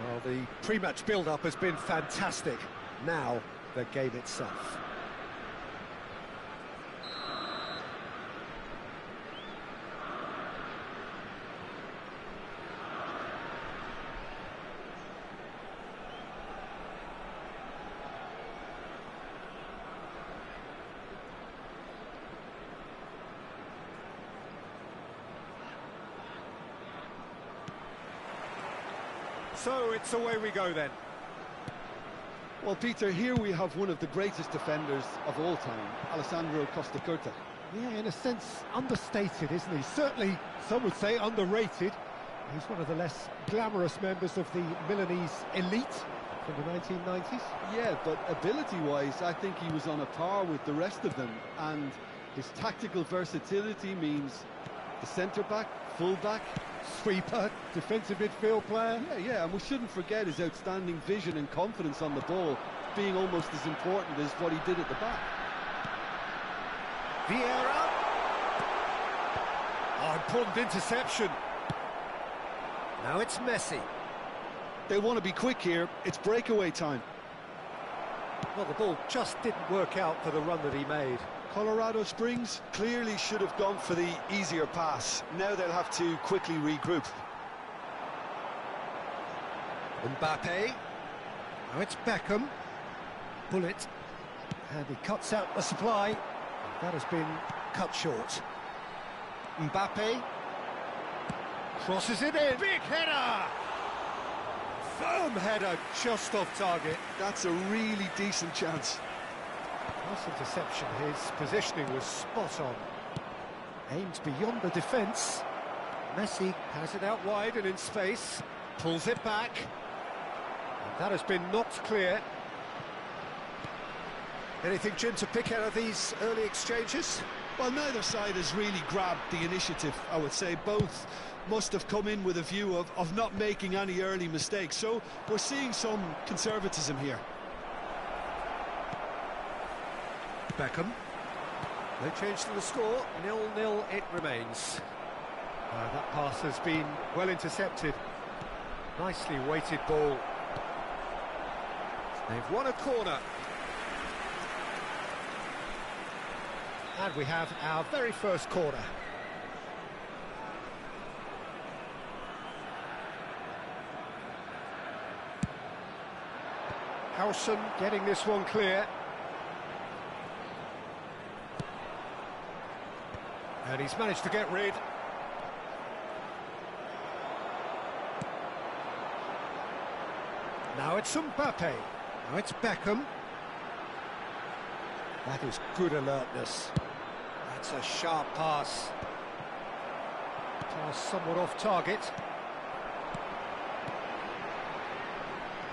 Well, the pre-match build-up has been fantastic. Now, the game itself. So it's away we go then. Well, Peter, here we have one of the greatest defenders of all time, Alessandro Costa Curta. Yeah, in a sense, understated, isn't he? Certainly, some would say underrated. He's one of the less glamorous members of the Milanese elite from the 1990s. Yeah, but ability-wise, I think he was on a par with the rest of them, and his tactical versatility means the centre-back, full-back, Sweeper, defensive midfield player. Yeah, and we shouldn't forget his outstanding vision and confidence on the ball, being almost as important as what he did at the back. Vieira. Oh, important interception. Now it's Messi. They want to be quick here, it's breakaway time. Well, the ball just didn't work out for the run that he made. Colorado Springs clearly should have gone for the easier pass. Now they'll have to quickly regroup. Mbappe. Now it's Beckham. Bullet. And he cuts out the supply. That has been cut short. Mbappe. Crosses it in. Big header! Firm header, just off target. That's a really decent chance. Nice interception, his positioning was spot on. Aimed beyond the defence. Messi has it out wide and in space. Pulls it back. And that has been knocked clear. Anything, Jim, to pick out of these early exchanges? Well, neither side has really grabbed the initiative, I would say. Both must have come in with a view of not making any early mistakes. So we're seeing some conservatism here. Beckham. No change to the score, 0-0 it remains. That pass has been well intercepted. Nicely weighted ball. They've won a corner. And we have our very first corner. Howson getting this one clear. And he's managed to get rid. Now it's Mbappe. Now it's Beckham. That is good alertness. That's a sharp pass. Pass somewhat off target.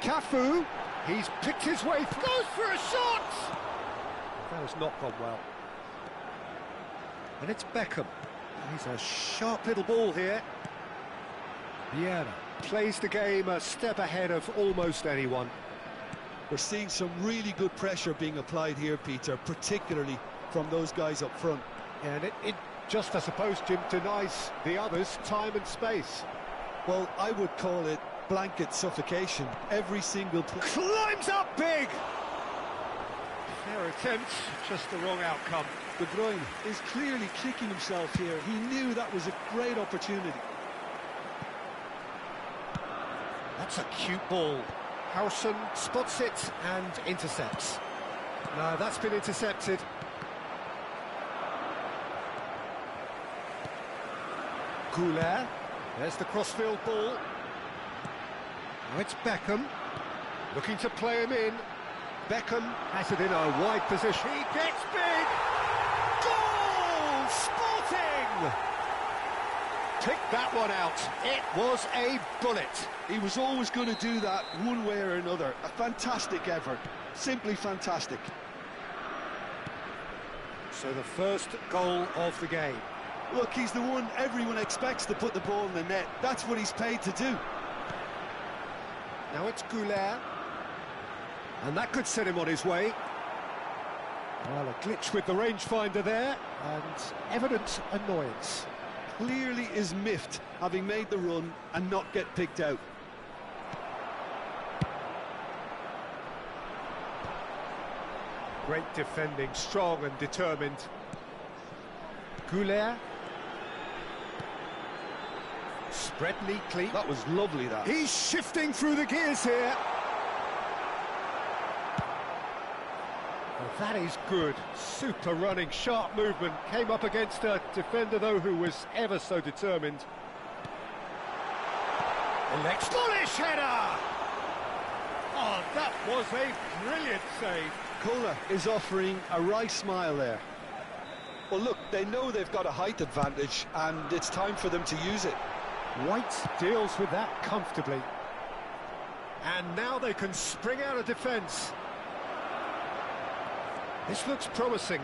Cafu. He's picked his way through. Goes for a shot! That has not gone well. And it's Beckham. He's a sharp little ball here. Vieira plays the game a step ahead of almost anyone. We're seeing some really good pressure being applied here, Peter, particularly from those guys up front. Yeah, and it just, I suppose, Jim, denies the others time and space. Well, I would call it blanket suffocation. Every single climbs up big! Fair attempt, just the wrong outcome. De Bruyne is clearly kicking himself here. He knew that was a great opportunity. That's a cute ball. Howson spots it and intercepts. No, that's been intercepted. Goulet. There's the crossfield ball. Now it's Beckham. Looking to play him in. Beckham has it in a wide position. He gets big! Goal! Sporting! Pick that one out. It was a bullet. He was always going to do that one way or another. A fantastic effort. Simply fantastic. So the first goal of the game. Look, he's the one everyone expects to put the ball in the net. That's what he's paid to do. Now it's Goulet. And that could set him on his way. Well, a glitch with the rangefinder there, and evident annoyance. Clearly is miffed, having made the run and not get picked out. Great defending, strong and determined. Goulet. Spread neatly. That was lovely, that. He's shifting through the gears here. Well, that is good. Super running, sharp movement. Came up against a defender, though, who was ever so determined. Bullish header! Oh, that was a brilliant save. Kohler is offering a wry smile there. Well, look, they know they've got a height advantage, and it's time for them to use it. White deals with that comfortably. And now they can spring out of defence. This looks promising.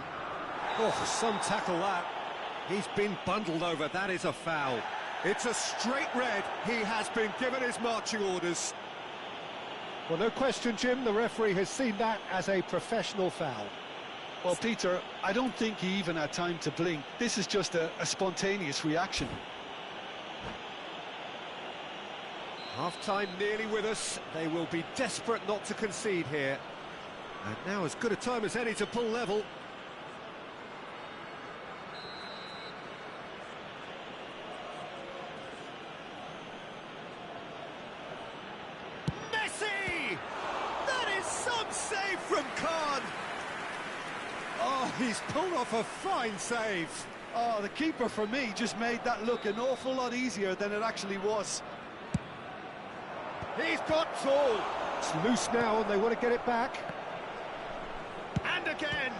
Oh, some tackle that. He's been bundled over. That is a foul. It's a straight red. He has been given his marching orders. Well, no question, Jim, the referee has seen that as a professional foul. Well, Peter, I don't think he even had time to blink. This is just a spontaneous reaction. Half-time nearly with us. They will be desperate not to concede here. And now as good a time as any to pull level. Messi! That is some save from Khan! Oh, he's pulled off a fine save. Oh, the keeper, for me, just made that look an awful lot easier than it actually was. He's got Tool. It's loose now and they want to get it back. And again.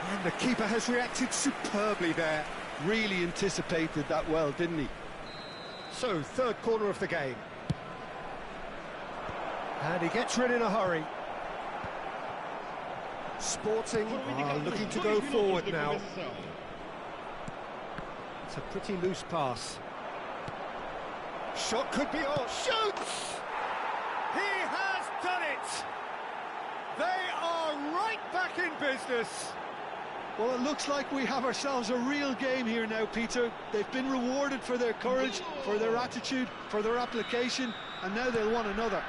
And the keeper has reacted superbly there. Really anticipated that well, didn't he? So, third corner of the game. And he gets rid in a hurry. Sporting are looking to go forward now. It's a pretty loose pass. Shot could be on. Shoots! He has done it! They are right back in business. Well, it looks like we have ourselves a real game here now, Peter. They've been rewarded for their courage, for their attitude, for their application, and now they'll want another.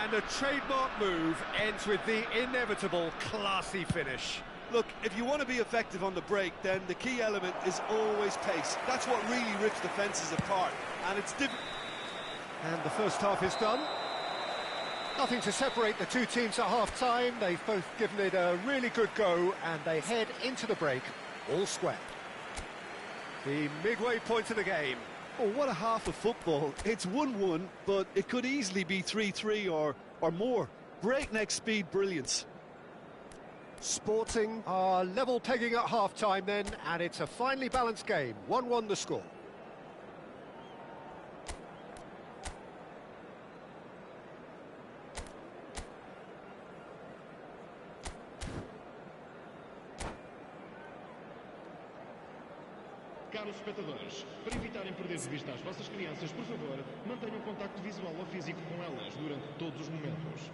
And a trademark move ends with the inevitable classy finish. Look, if you want to be effective on the break, then the key element is always pace. That's what really rips defences apart, and it's different. And the first half is done. Nothing to separate the two teams at half-time. They've both given it a really good go, and they head into the break all square. The midway point of the game. Oh, what a half of football. It's 1-1, but it could easily be 3-3 or more. Breakneck speed brilliance. Sporting are level pegging at half-time then, and it's a finely balanced game. 1-1 the score. Caros espectadores, para evitarem perder de vista as vossas crianças, por favor, mantenham contacto visual ou físico com elas durante todos os momentos.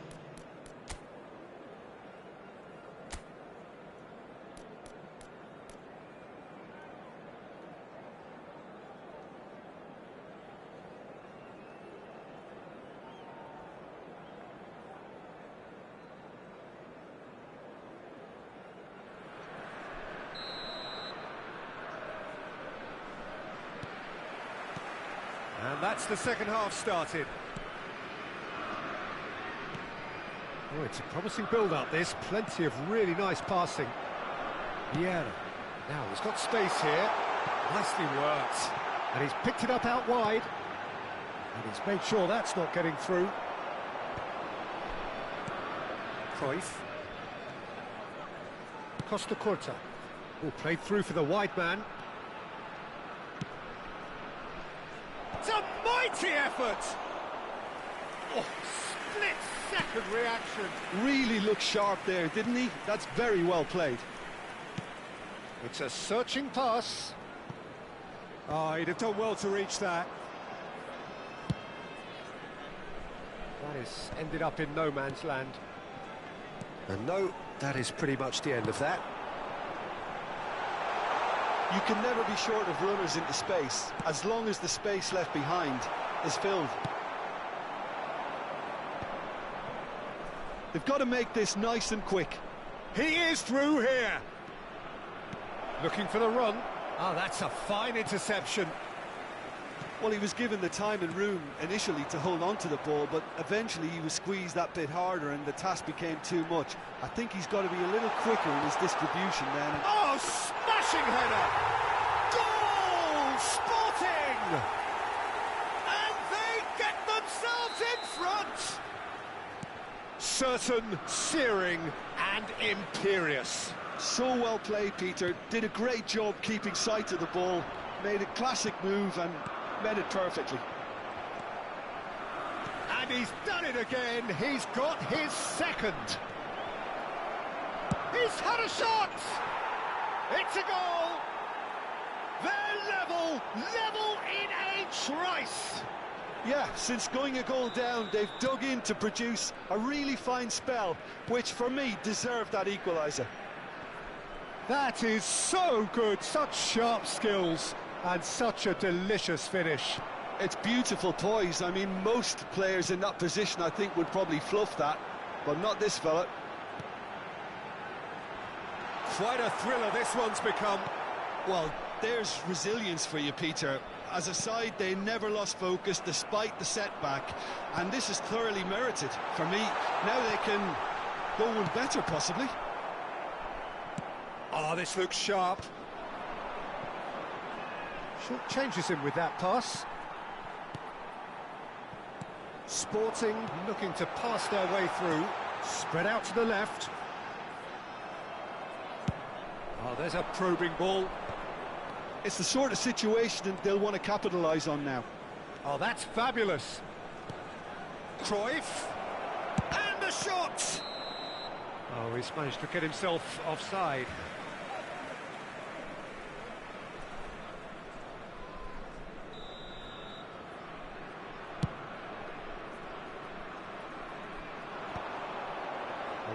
And that's the second half started. Oh, it's a promising build-up, this. Plenty of really nice passing. Yeah. Now, he's got space here. Nicely worked. And he's picked it up out wide. And he's made sure that's not getting through. Cruyff. Costa Curta. Oh, played through for the wide man. It's a mighty effort! Oh, split-second reaction. Really looked sharp there, didn't he? That's very well played. It's a searching pass. Oh, he'd have done well to reach that. That has ended up in no man's land. And no, that is pretty much the end of that. You can never be short of runners into space, as long as the space left behind is filled. They've got to make this nice and quick. He is through here. Looking for the run. Oh, that's a fine interception. Well, he was given the time and room initially to hold on to the ball, but eventually he was squeezed that bit harder and the task became too much. I think he's got to be a little quicker in his distribution then. Oh, smashing header! Goal! Sporting! And they get themselves in front! Certain, searing and imperious. So well played, Peter. Did a great job keeping sight of the ball, made a classic move and met it perfectly. And he's done it again. He's got his second. He's had a shot. It's a goal. They're level in a trice. Yeah, since going a goal down, they've dug in to produce a really fine spell, which for me deserved that equaliser. That is so good. Such sharp skills. And such a delicious finish. It's beautiful poise. I mean, most players in that position, I think, would probably fluff that, but not this fella. Quite a thriller this one's become. Well, there's resilience for you, Peter. As a side, they never lost focus despite the setback, and this is thoroughly merited. For me, now they can go one better, possibly. Oh, this looks sharp. Short changes him with that pass. Sporting looking to pass their way through. Spread out to the left. Oh, there's a probing ball. It's the sort of situation they'll want to capitalise on now. Oh, that's fabulous. Cruyff. And the shot! Oh, he's managed to get himself offside.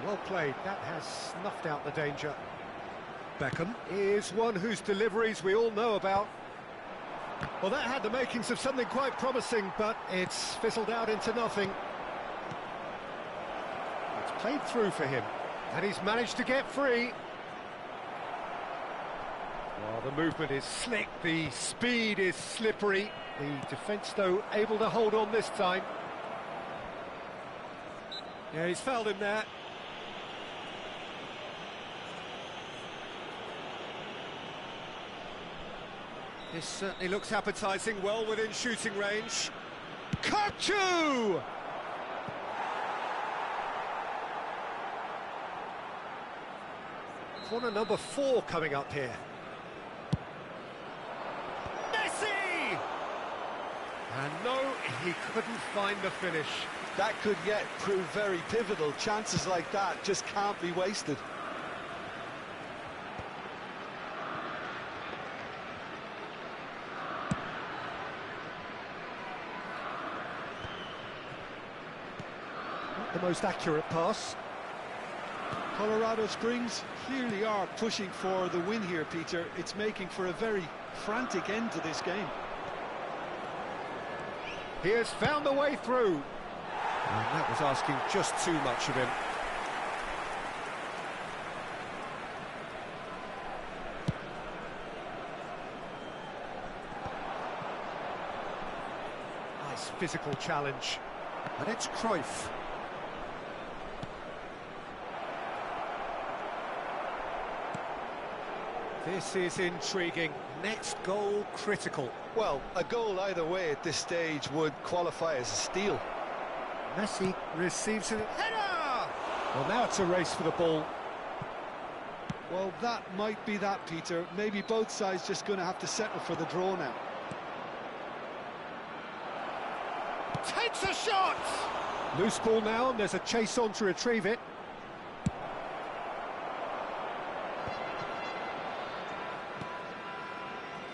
Well played, that has snuffed out the danger. Beckham is one whose deliveries we all know about. Well, that had the makings of something quite promising, but it's fizzled out into nothing. It's played through for him, and he's managed to get free. Well, the movement is slick, the speed is slippery. The defence, though, able to hold on this time. Yeah, he's fouled him there. This certainly looks appetising, well within shooting range. Kachu! Corner number 4 coming up here. Messi! And no, he couldn't find the finish. That could yet prove very pivotal. Chances like that just can't be wasted. The most accurate pass. Colorado Springs clearly are pushing for the win here, Peter. It's making for a very frantic end to this game. He has found the way through. And that was asking just too much of him. Nice physical challenge. And it's Cruyff. This is intriguing. Next goal critical. Well, a goal either way at this stage would qualify as a steal. Messi receives a header! Well, now it's a race for the ball. Well, that might be that, Peter. Maybe both sides just going to have to settle for the draw now. Takes a shot! Loose ball now, and there's a chase on to retrieve it.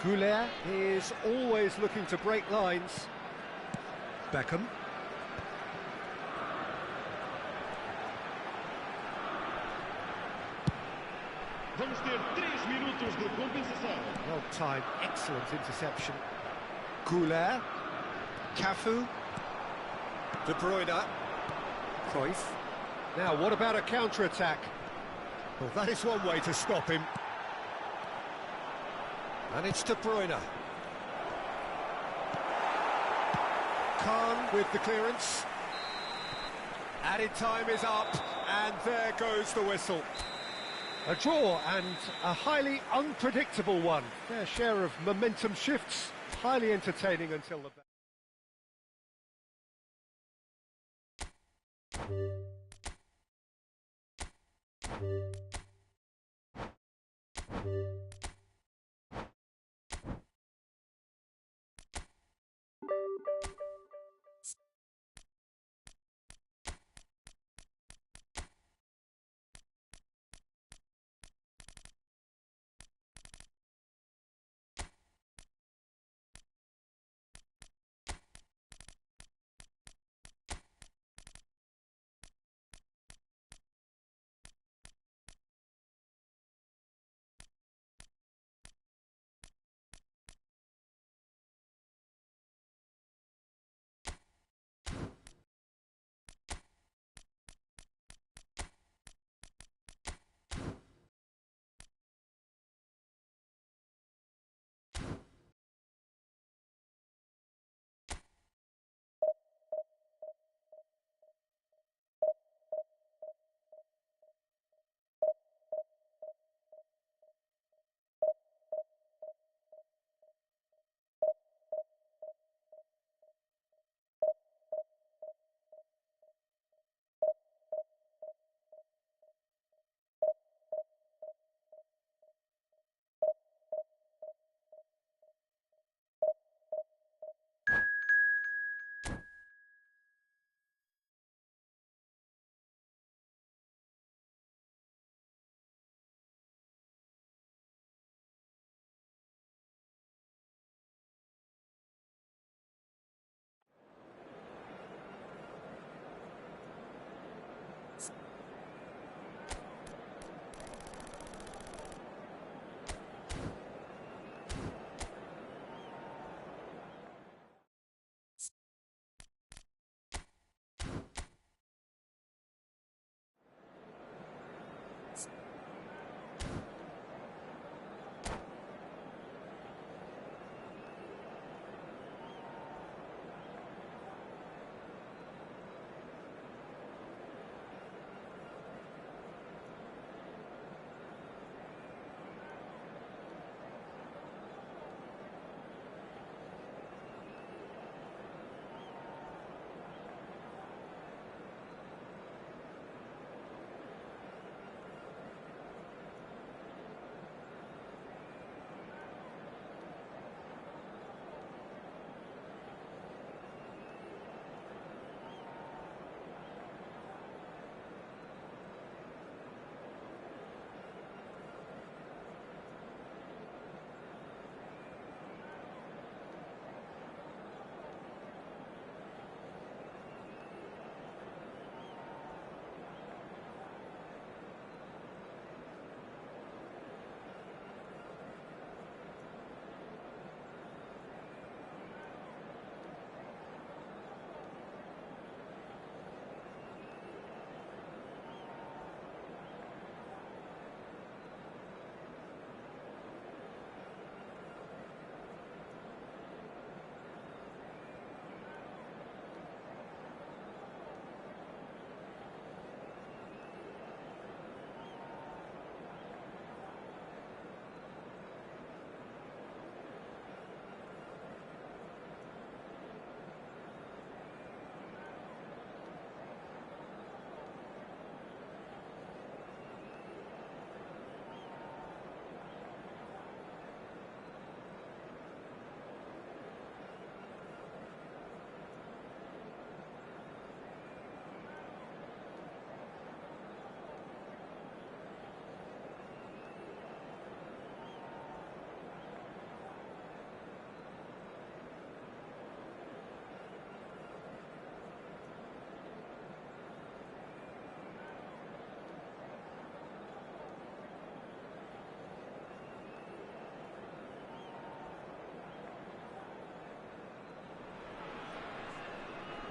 Goulet is always looking to break lines. Beckham. Vamos ter 3 minutos de compensação. Well timed, excellent interception. Goulet, Cafu, De Bruyne, Cruyff. Now, what about a counter-attack? Well, that is one way to stop him. And it's De Bruyne. Khan with the clearance. Added time is up, and there goes the whistle. A draw, and a highly unpredictable one. Fair share of momentum shifts, highly entertaining until the...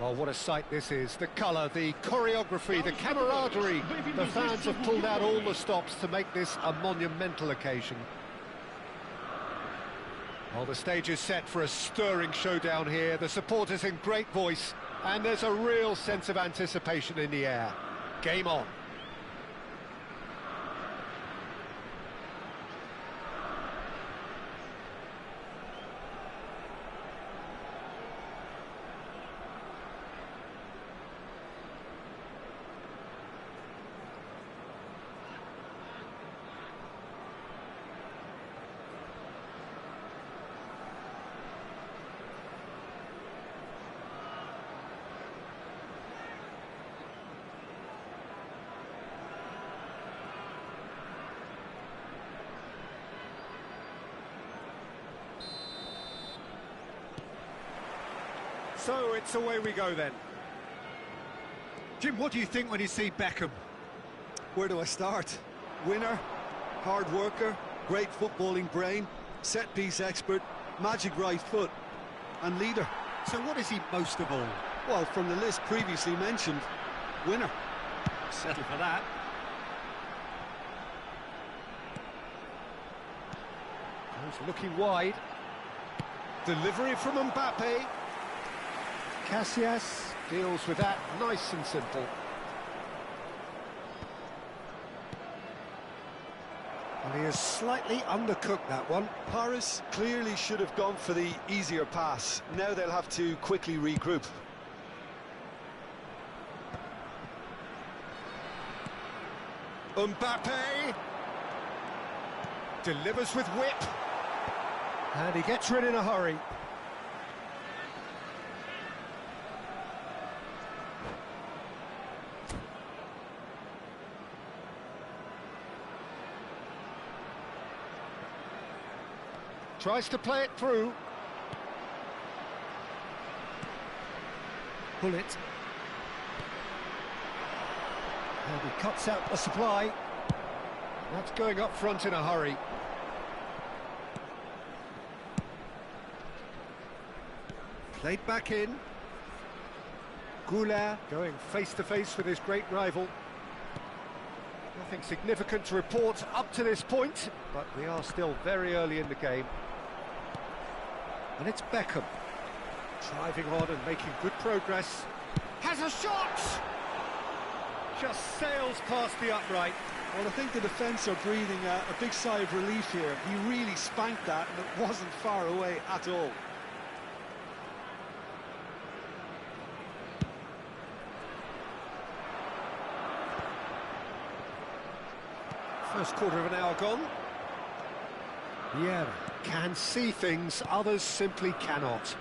Oh, what a sight this is. The colour, the choreography, the camaraderie. The fans have pulled out all the stops to make this a monumental occasion. Well, the stage is set for a stirring showdown here. The supporters in great voice, and there's a real sense of anticipation in the air. Game on. So it's away we go then. Jim, what do you think when you see Beckham? Where do I start? Winner, hard worker, great footballing brain, set-piece expert, magic right foot, and leader. So what is he most of all? Well, from the list previously mentioned, winner. Settle for that. He's looking wide. Delivery from Mbappe. Casillas deals with that nice and simple. And he has slightly undercooked that one. Paris clearly should have gone for the easier pass. Now they'll have to quickly regroup. Mbappe delivers with whip. And he gets rid in a hurry. Tries to play it through. Pull it. And he cuts out the supply. That's going up front in a hurry. Played back in. Goulet going face-to-face with his great rival. Nothing significant to report up to this point, but we are still very early in the game. And it's Beckham. Driving on and making good progress. Has a shot! Just sails past the upright. Well, I think the defence are breathing a big sigh of relief here. He really spanked that, and it wasn't far away at all. First quarter of an hour gone. Yeah, can see things others simply cannot.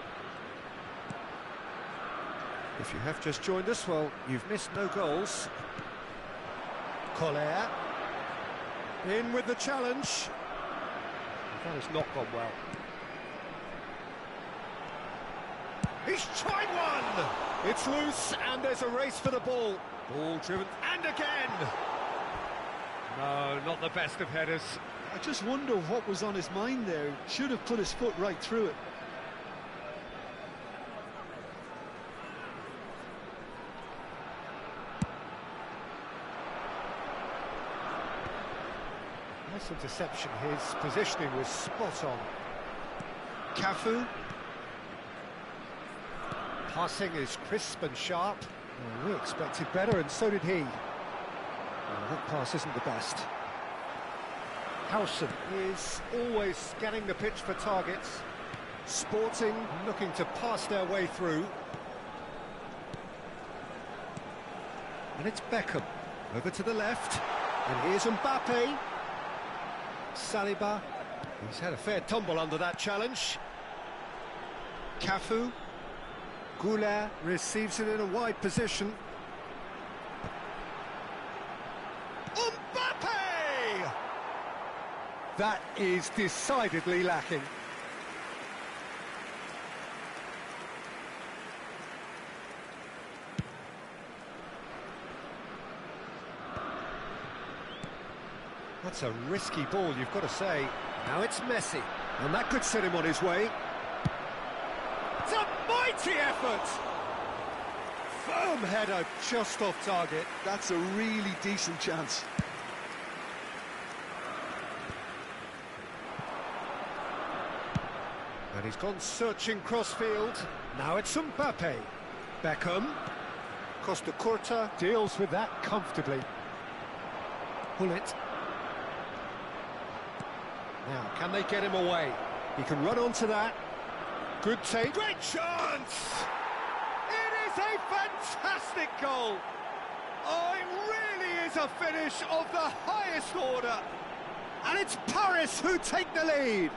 If you have just joined us, well, you've missed no goals. Collier in with the challenge. That has not gone well. He's tried one! It's loose and there's a race for the ball. Ball driven and again! No, not the best of headers. I just wonder what was on his mind there. Should have put his foot right through it. Nice interception. His positioning was spot on. Cafu. Passing is crisp and sharp. Well, we expected better, and so did he. Well, that pass isn't the best. Howson is always scanning the pitch for targets. Sporting Looking to pass their way through. and it's Beckham. Over to the left. And here's Mbappe. Saliba. He's had a fair tumble under that challenge. Cafu. Goulet receives it in a wide position. Mbappe! That is decidedly lacking. That's a risky ball, you've got to say. Now it's Messi, and that could set him on his way. It's a mighty effort! Boom! Header just off target. That's a really decent chance. And he's gone searching crossfield. Now it's Mbappe. Beckham. Costa Curta deals with that comfortably. Hullet. Now, can they get him away? He can run onto that. Good take. Great chance! It is a fantastic goal! Oh, it really is a finish of the highest order. And it's Paris who take the lead.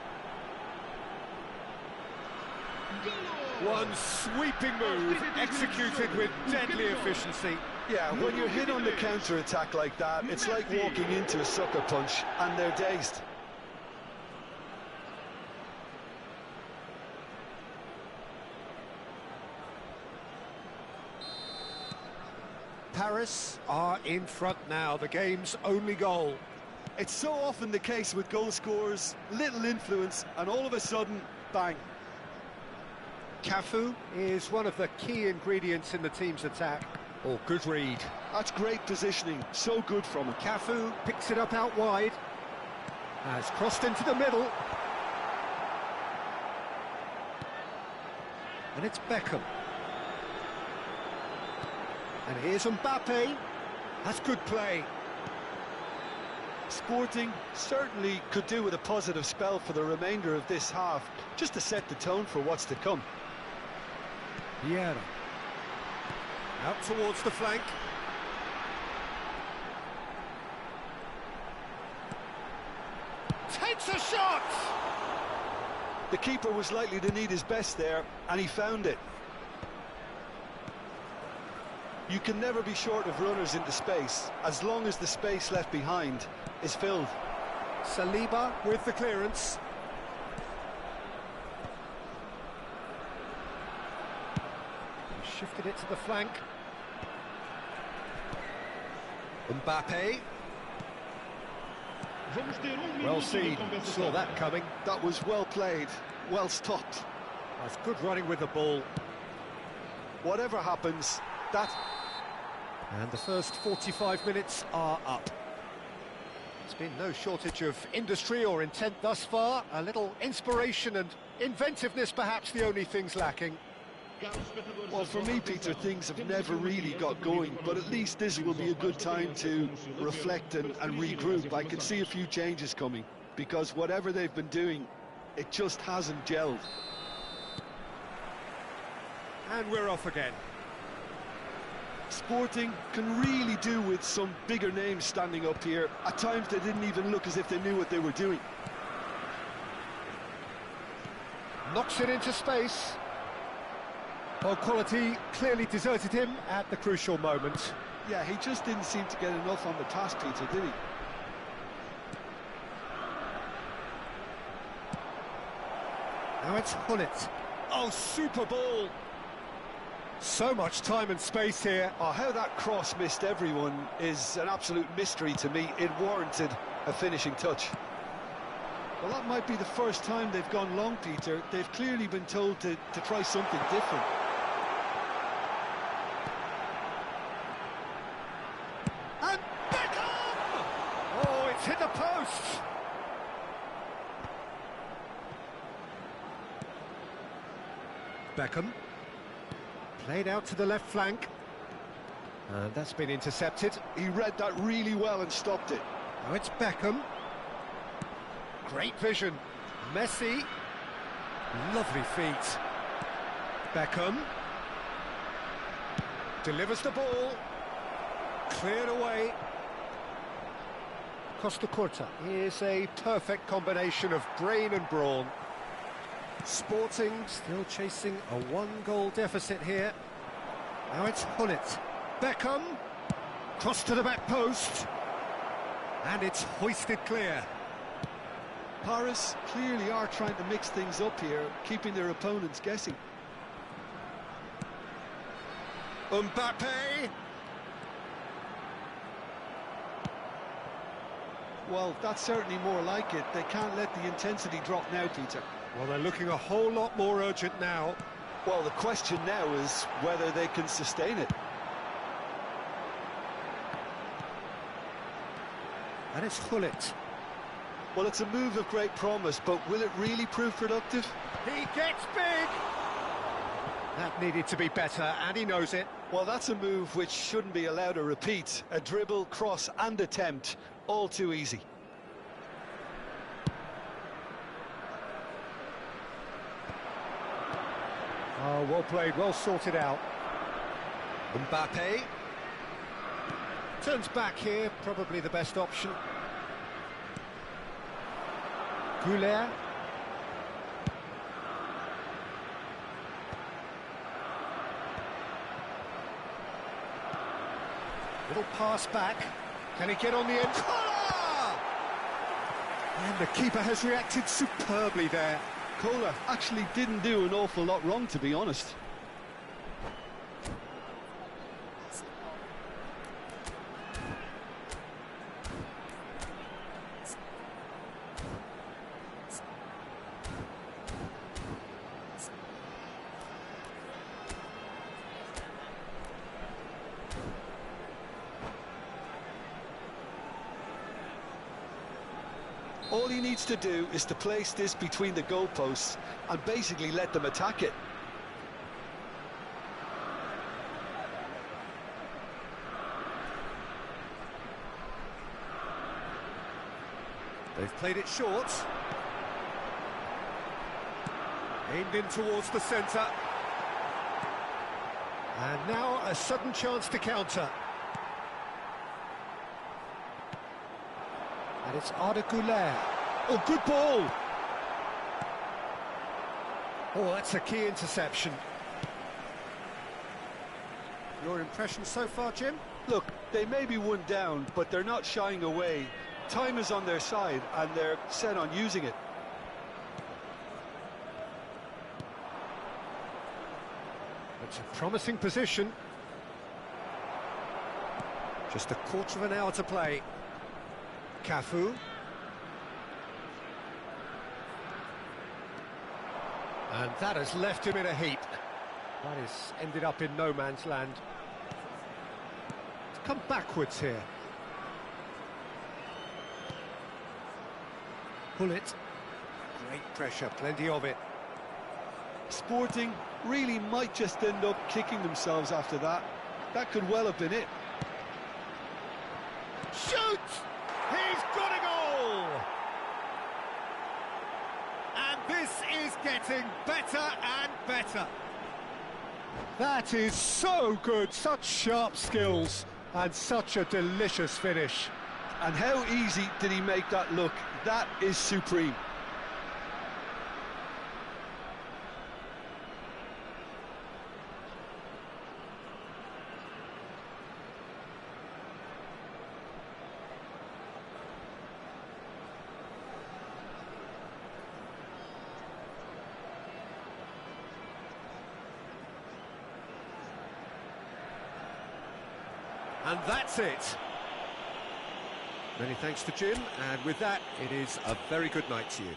One sweeping move, executed with deadly efficiency. Yeah, when you're hit on the counter-attack like that, it's like walking into a sucker punch, and they're dazed. Paris are in front now, the game's only goal. It's so often the case with goal scorers, little influence, and all of a sudden, bang. Cafu is one of the key ingredients in the team's attack. Oh, good read. That's great positioning, so good from him. Cafu picks it up out wide. Has crossed into the middle. And it's Beckham. And here's Mbappe. That's good play. Sporting certainly could do with a positive spell for the remainder of this half, just to set the tone for what's to come. Vieira. Out towards the flank. Takes a shot! The keeper was likely to need his best there, and he found it. You can never be short of runners into space, as long as the space left behind is filled. Saliba with the clearance. He shifted it to the flank. Mbappe. Well seen, saw that coming. That was well played, well stopped. That's good running with the ball. Whatever happens, that... And the first 45 minutes are up. There's been no shortage of industry or intent thus far. A little inspiration and inventiveness, perhaps the only things lacking. Well, for me, Peter, things have never really got going, but at least this will be a good time to reflect and regroup. I can see a few changes coming, because whatever they've been doing, it just hasn't gelled. And we're off again. Sporting can really do with some bigger names standing up here. At times they didn't even look as if they knew what they were doing. Knocks it into space. Well, quality clearly deserted him at the crucial moment. Yeah, he just didn't seem to get enough on the pass, Peter, did he? Now it's Hullet. Oh, super ball. So much time and space here. Oh, how that cross missed everyone is an absolute mystery to me. It warranted a finishing touch. Well, that might be the first time they've gone long, Peter. They've clearly been told to try something different. And Beckham! Oh, it's hit the post. Beckham. Played out to the left flank. And that's been intercepted. He read that really well and stopped it. Now it's Beckham. Great vision. Messi. Lovely feet. Beckham. Delivers the ball. Cleared away. Costa Curta is a perfect combination of brain and brawn. Sporting still chasing a one-goal deficit here. Now it's Hullet. Beckham. Cross to the back post. And it's hoisted clear. Paris clearly are trying to mix things up here, keeping their opponents guessing. Mbappe. Well, that's certainly more like it. They can't let the intensity drop now, Peter. Well, they're looking a whole lot more urgent now. Well, the question now is whether they can sustain it. And it's Hullet. Well, it's a move of great promise, but will it really prove productive? He gets big! That needed to be better, and he knows it. Well, that's a move which shouldn't be allowed to repeat. A dribble, cross and attempt, all too easy. Oh, well played, well sorted out. Mbappe. Turns back here, probably the best option. Goulet. Little pass back. Can he get on the end? And the keeper has reacted superbly there. Kohler actually didn't do an awful lot wrong, to be honest. All he needs to do is to place this between the goalposts and basically let them attack it. They've played it short. Aimed in towards the centre. And now a sudden chance to counter. And it's Arda Güler. Oh, good ball! Oh, that's a key interception. Your impression so far, Jim? Look, they may be one down, but they're not shying away. Time is on their side, and they're set on using it. It's a promising position. Just a quarter of an hour to play. Cafu. And that has left him in a heap. That has ended up in no man's land. It's come backwards here. Pull it. Great pressure, plenty of it. Sporting really might just end up kicking themselves after that. That could well have been it. Shoot! He's got a goal! And this is getting better and better. That is so good, such sharp skills, and such a delicious finish. And how easy did he make that look? That is supreme. And that's it. Many thanks to Jim, and with that, it is a very good night to you.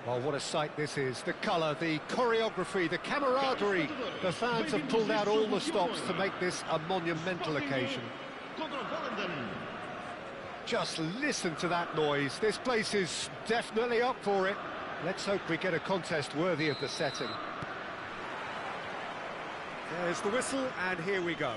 Well, what a sight this is. The colour, the choreography, the camaraderie. The fans have pulled out all the stops to make this a monumental occasion. Just listen to that noise. This place is definitely up for it. Let's hope we get a contest worthy of the setting. There's the whistle, and here we go.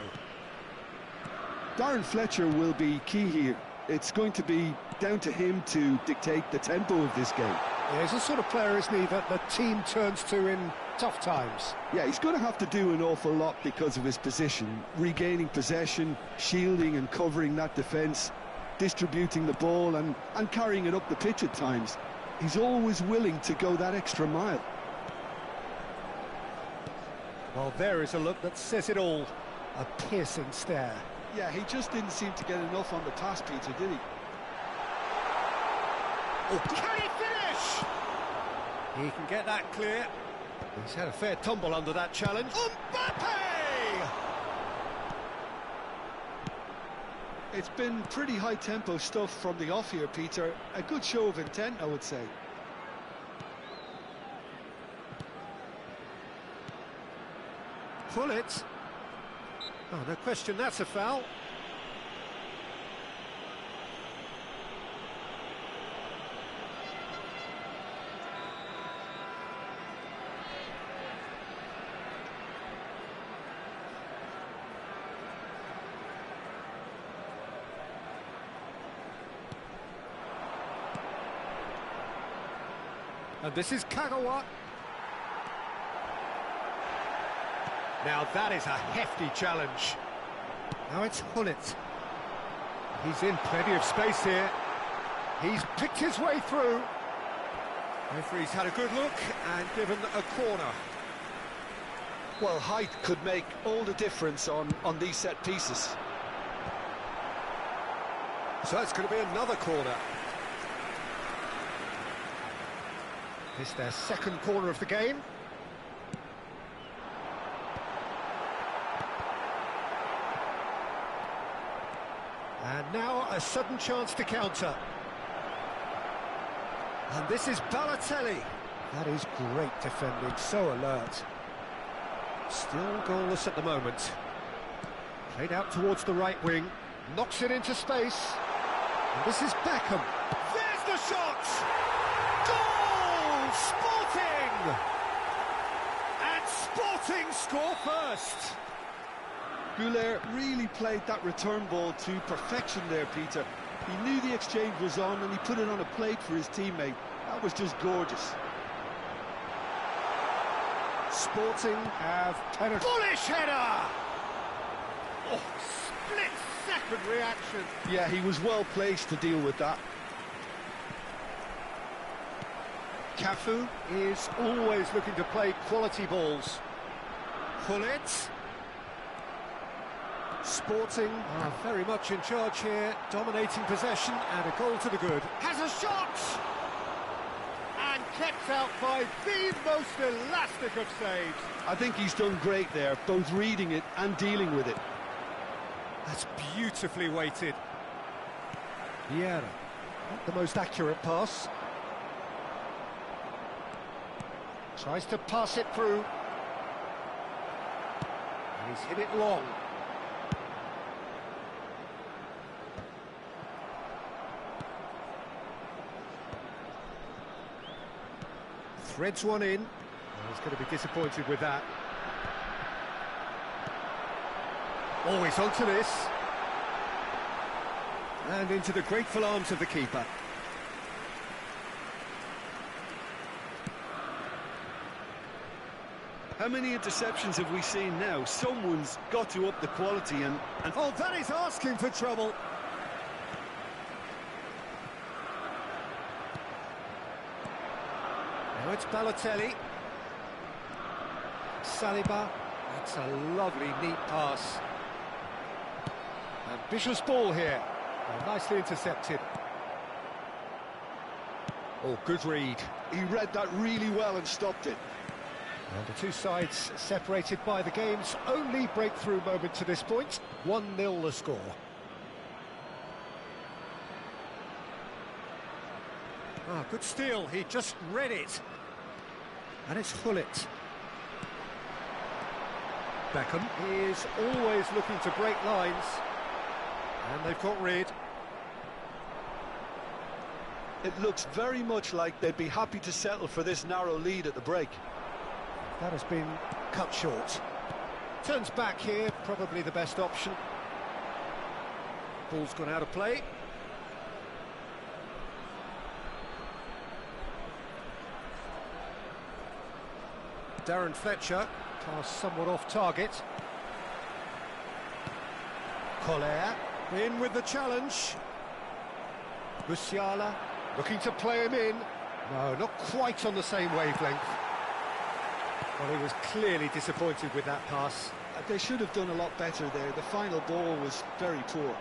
Darren Fletcher will be key here. It's going to be down to him to dictate the tempo of this game. Yeah, he's the sort of player, isn't he, that the team turns to in tough times. Yeah, he's going to have to do an awful lot because of his position. Regaining possession, shielding and covering that defence, distributing the ball and carrying it up the pitch at times. He's always willing to go that extra mile. Well, there is a look that says it all. A piercing stare. Yeah, he just didn't seem to get enough on the pass, Peter, did he? Oh, can he finish? He can get that clear. He's had a fair tumble under that challenge. Mbappe! It's been pretty high-tempo stuff from the off here, Peter. A good show of intent, I would say. Pull it. Oh, no question, that's a foul. And this is Kagawa. Now that is a hefty challenge. Now it's Hullet. He's in plenty of space here. He's picked his way through. Referee's had a good look and given a corner. Well, height could make all the difference on these set pieces. So it's going to be another corner. This their second corner of the game. And now a sudden chance to counter. And this is Balotelli. That is great defending, so alert. Still goalless at the moment. Played out towards the right wing. Knocks it into space. And this is Beckham. There's the shot! Goal! Sporting! And Sporting score first. Goulet really played that return ball to perfection there, Peter. He knew the exchange was on and he put it on a plate for his teammate. That was just gorgeous. Sporting have penetrated. Bullish header! Oh, split-second reaction. Yeah, he was well placed to deal with that. Cafu is always looking to play quality balls. Hullet. Sporting are very much in charge here, dominating possession and a goal to the good. Has a shot! And kept out by the most elastic of saves. I think he's done great there, both reading it and dealing with it. That's beautifully weighted. Vieira, not the most accurate pass. Tries to pass it through. And he's hit it long. Threads one in. He's going to be disappointed with that. Always onto this. And into the grateful arms of the keeper. How many interceptions have we seen now? Someone's got to up the quality and... Oh, that is asking for trouble. Now it's Balotelli. Saliba. That's a lovely, neat pass. Ambitious ball here. Oh, nicely intercepted. Oh, good read. He read that really well and stopped it. Well, the two sides separated by the game's only breakthrough moment to this point. 1-0 the score. Ah, good steal, he just read it. And it's Hullet. Beckham is always looking to break lines. And they've got rid. It looks very much like they'd be happy to settle for this narrow lead at the break. That has been cut short. Turns back here, probably the best option. Ball's gone out of play. Darren Fletcher, pass somewhat off target. Collier, in with the challenge. Musiala, looking to play him in. No, not quite on the same wavelength. Well, he was clearly disappointed with that pass. They should have done a lot better there. The final ball was very poor.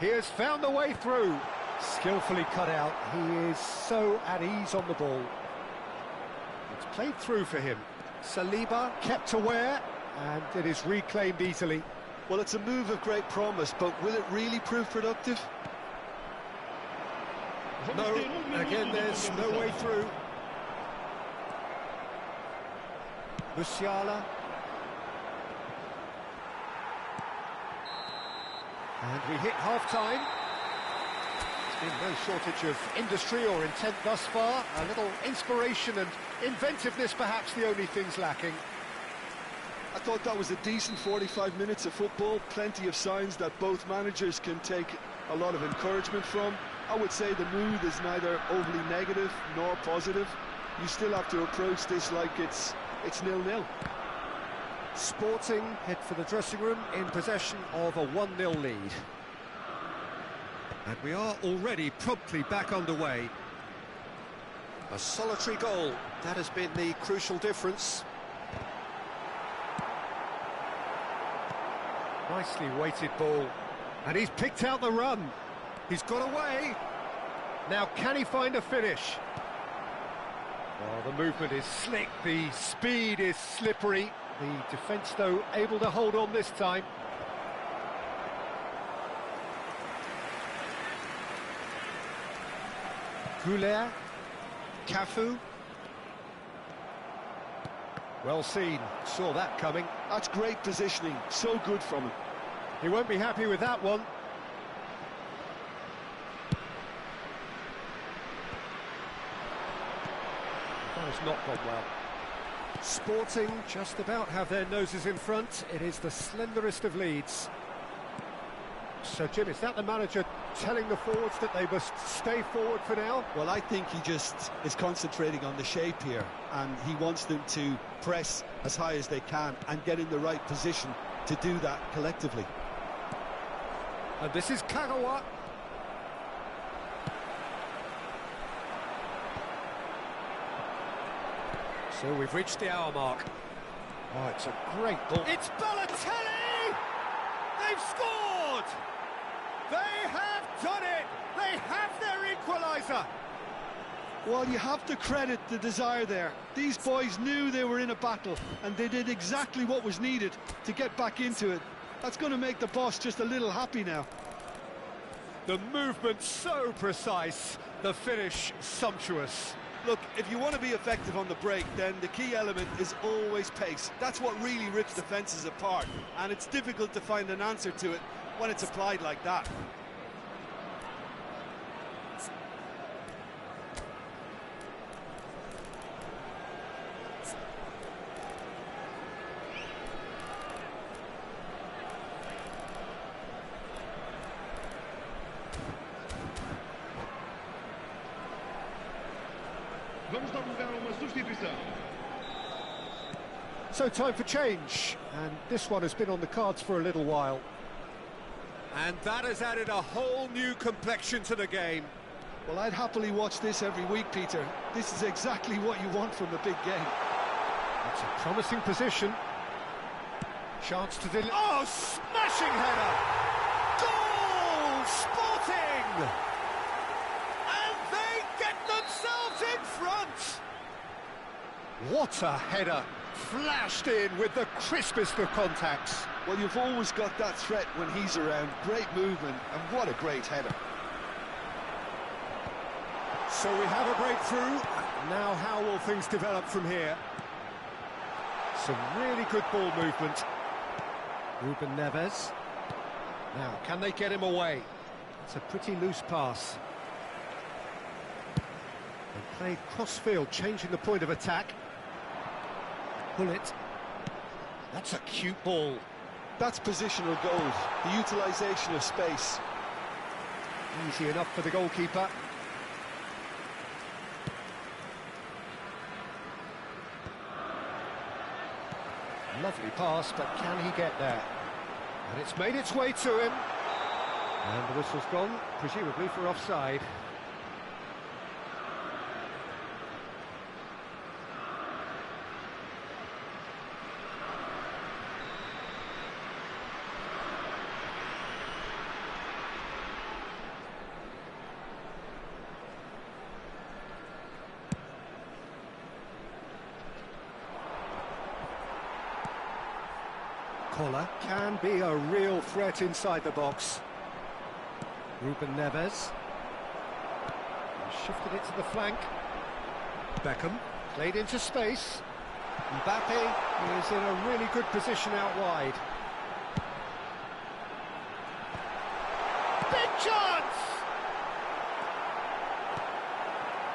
He has found the way through. Skillfully cut out. He is so at ease on the ball. It's played through for him. Saliba kept aware, and it is reclaimed easily. Well, it's a move of great promise, but will it really prove productive? No, again, there's no way through. Musiala. And we hit half-time. There's been no shortage of industry or intent thus far. A little inspiration and inventiveness, perhaps the only things lacking. I thought that was a decent 45 minutes of football. Plenty of signs that both managers can take a lot of encouragement from. I would say the mood is neither overly negative nor positive. You still have to approach this like it's 0-0. Sporting head for the dressing room in possession of a 1-0 lead. And we are already promptly back underway. A solitary goal, that has been the crucial difference. Nicely weighted ball. And he's picked out the run. He's got away. Now can he find a finish? Oh, the movement is slick, the speed is slippery. The defence, though, able to hold on this time. Goulet, Cafu. Well seen, saw that coming. That's great positioning, so good from him. He won't be happy with that one. That has not gone well. Sporting just about have their noses in front. It is the slenderest of leads. So, Jim, is that the manager telling the forwards that they must stay forward for now? Well, I think he just is concentrating on the shape here, and he wants them to press as high as they can and get in the right position to do that collectively. And this is Kagawa. So we've reached the hour mark. Oh, it's a great ball. It's Balotelli! They've scored! They have done it! They have their equaliser! Well, you have to credit the desire there. These boys knew they were in a battle, and they did exactly what was needed to get back into it. That's going to make the boss just a little happy now. The movement so precise, the finish sumptuous. Look, if you want to be effective on the break, then the key element is always pace. That's what really rips defences apart, and it's difficult to find an answer to it when it's applied like that. Vamos dar lugar a uma substituição. So time for change, and this one has been on the cards for a little while. And that has added a whole new complexion to the game. Well, I'd happily watch this every week, Peter. This is exactly what you want from a big game. It's a promising position. Chance to deliver. Oh, smashing header! Goal! Sporting! And they get themselves in front! What a header! Flashed in with the crispest of contacts. Well, you've always got that threat when he's around. Great movement, and what a great header. So we have a breakthrough. Now how will things develop from here? Some really good ball movement. Ruben Neves. Now, can they get him away? It's a pretty loose pass. They played cross-field, changing the point of attack. Pull it. That's a cute ball. That's positional goals, the utilisation of space. Easy enough for the goalkeeper. Lovely pass, but can he get there? And it's made its way to him. And the whistle's gone, presumably for offside. Collar can be a real threat inside the box. Ruben Neves. Shifted it to the flank. Beckham played into space. Mbappe is in a really good position out wide. Big chance!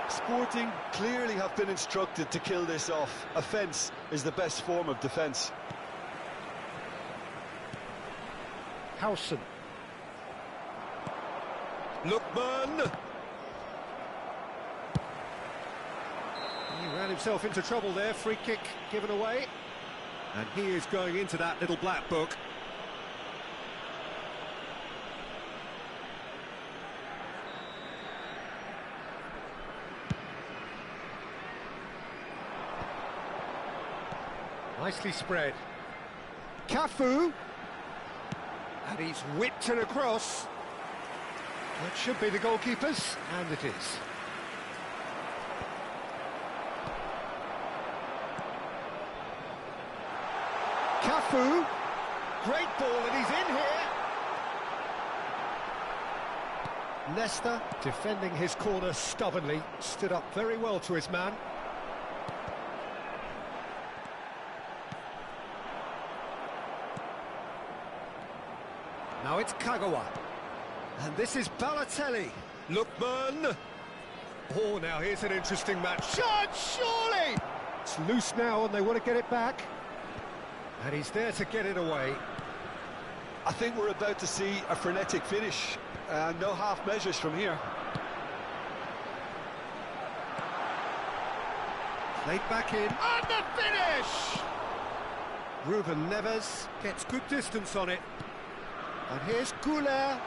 Sporting clearly have been instructed to kill this off. Offence is the best form of defence. Howson. Lookman. He ran himself into trouble there. Free kick given away. And he is going into that little black book. Nicely spread. Cafu. And he's whipped it across. That should be the goalkeeper's, and it is. Cafu. Great ball, and he's in here. Leicester defending his corner stubbornly, stood up very well to his man. Now it's Kagawa. And this is Balotelli. Lookman. Oh, now here's an interesting match. Shot, surely! It's loose now and they want to get it back. And he's there to get it away. I think we're about to see a frenetic finish. No half measures from here. Played back in. And the finish! Ruben Neves gets good distance on it. And here's Goulet.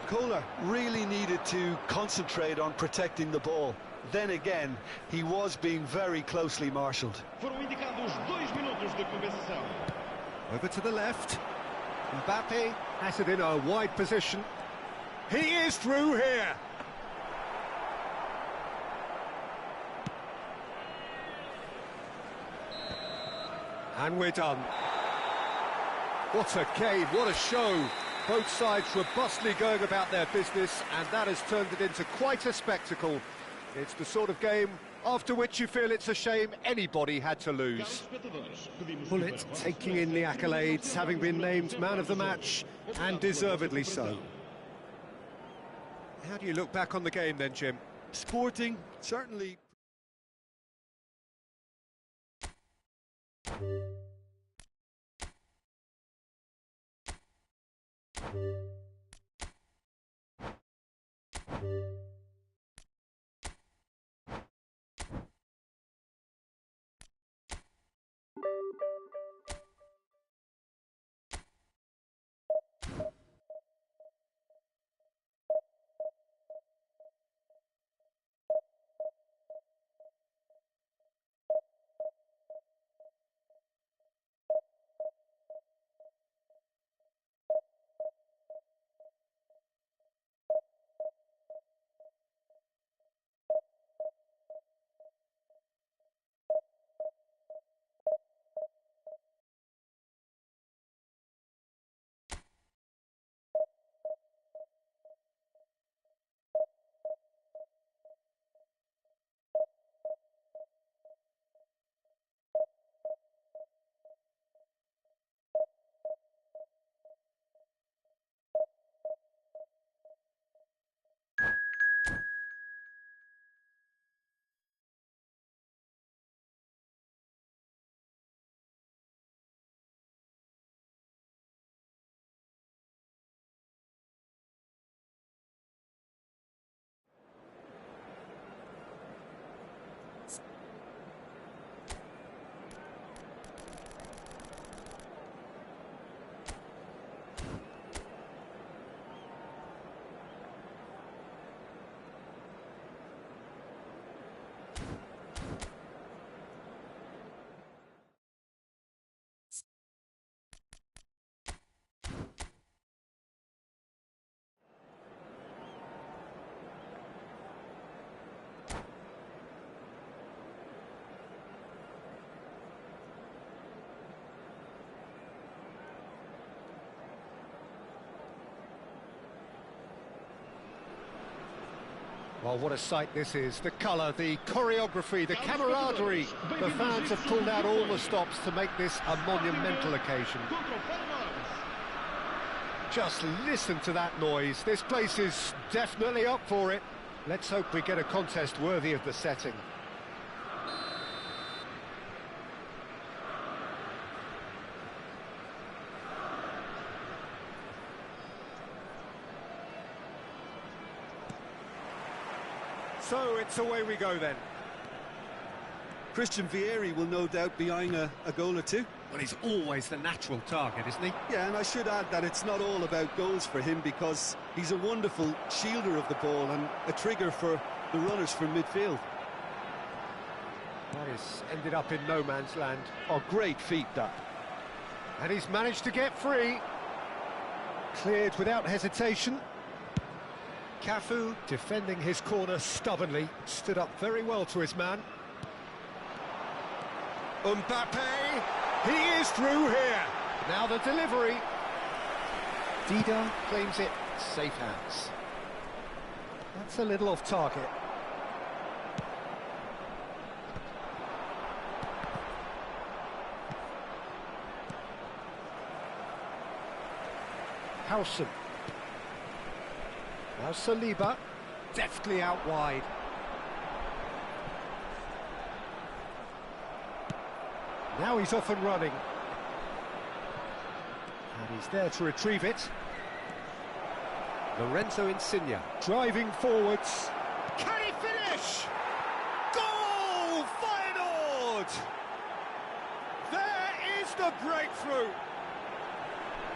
Kohler really needed to concentrate on protecting the ball. Then again, he was being very closely marshalled. Foram indicados 2 minutos de compensação. Over to the left. Mbappe has it in a wide position. He is through here. And we're done. What a game, what a show. Both sides robustly going about their business, and that has turned it into quite a spectacle. It's the sort of game after which you feel it's a shame anybody had to lose. Bullet taking in the accolades, having been named man of the match, and deservedly so. How do you look back on the game then, Jim? Sporting, certainly... Well, what a sight this is. The colour, the choreography, the camaraderie. The fans have pulled out all the stops to make this a monumental occasion. Just listen to that noise. This place is definitely up for it. Let's hope we get a contest worthy of the setting. So it's away we go then. Christian Vieri will no doubt be eyeing a goal or two. Well, he's always the natural target, isn't he? Yeah, and I should add that it's not all about goals for him, because he's a wonderful shielder of the ball and a trigger for the runners from midfield. That has ended up in no man's land. Oh, great feat, that. And he's managed to get free. Cleared without hesitation. Cafu, defending his corner stubbornly, stood up very well to his man. Mbappe, he is through here. Now the delivery. Dida claims it, safe hands. That's a little off target. Howson. Now Saliba, deftly out wide. Now he's off and running. And he's there to retrieve it. Lorenzo Insigne, driving forwards. Can he finish? Goal! Feyenoord! There is the breakthrough.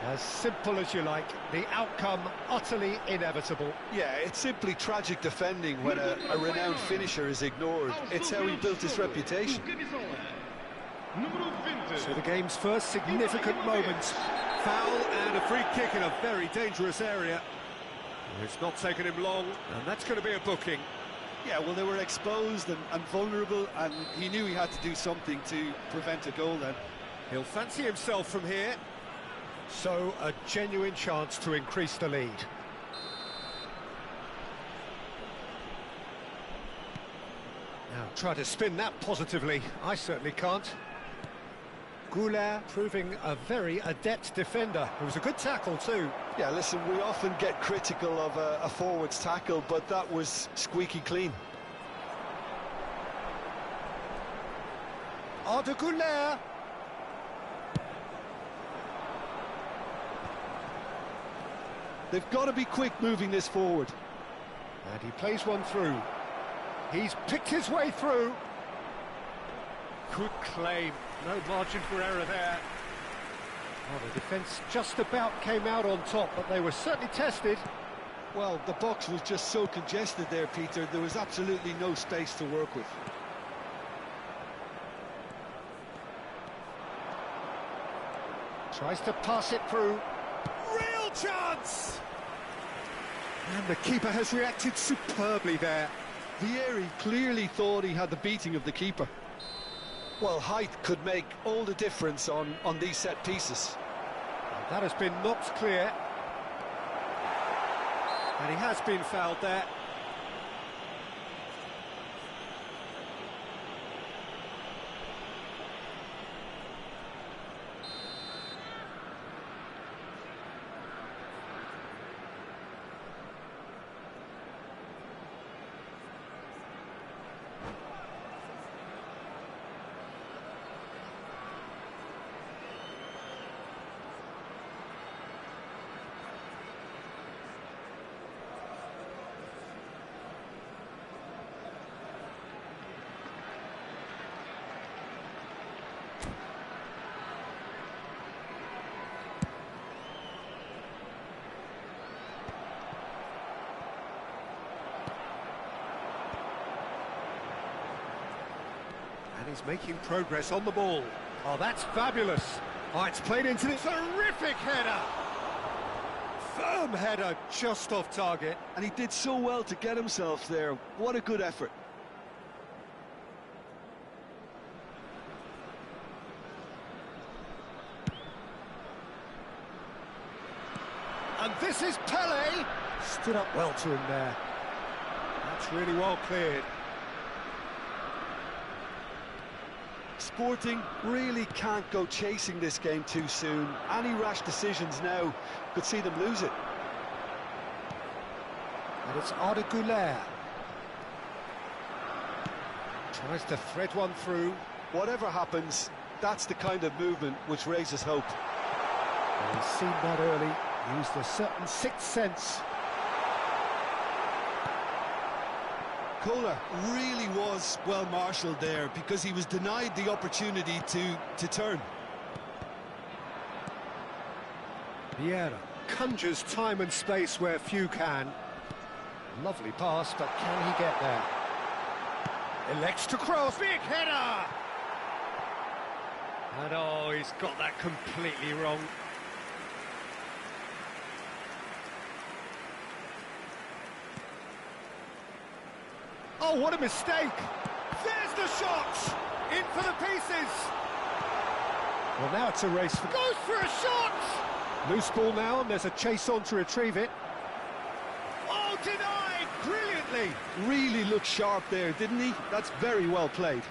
As simple as you like, the outcome utterly inevitable. Yeah, it's simply tragic defending when a renowned finisher is ignored. It's how he built his reputation. So the game's first significant moments. Foul and a free kick in a very dangerous area. It's not taken him long, and that's going to be a booking. Yeah, well, they were exposed and vulnerable, and he knew he had to do something to prevent a goal then. He'll fancy himself from here. So a genuine chance to increase the lead. Now try to spin that positively. I certainly can't. Goulet proving a very adept defender. It was a good tackle too. Yeah, listen, we often get critical of a forward's tackle, but that was squeaky clean. Arda Goulet. They've got to be quick moving this forward. And he plays one through. He's picked his way through. Good claim. No margin for error there. Well, the defence just about came out on top, but they were certainly tested. Well, the box was just so congested there, Peter. There was absolutely no space to work with. Tries to pass it through. Real chance! And the keeper has reacted superbly there. Vieri clearly thought he had the beating of the keeper. Well, height could make all the difference on these set pieces. That has been knocked clear. And he has been fouled there. And he's making progress on the ball. Oh, that's fabulous. Oh, it's played into this terrific header. Firm header, just off target. And he did so well to get himself there. What a good effort. And this is Pele. Stood up well to him there. It's really well cleared. Sporting really can't go chasing this game too soon. Any rash decisions now could see them lose it. And it's Arda Güler. Tries to thread one through. Whatever happens, that's the kind of movement which raises hope. Well, he's seen that early, used a certain sixth sense. Kohler really was well marshalled there because he was denied the opportunity to turn. Vieira conjures time and space where few can. Lovely pass, but can he get there? Elects to cross, big header! And oh, he's got that completely wrong. Oh, what a mistake! There's the shot! In for the pieces! Well, now it's a race for... Goes for a shot! Loose ball now, and there's a chase on to retrieve it. Oh, denied! Brilliantly! Really looked sharp there, didn't he? That's very well played.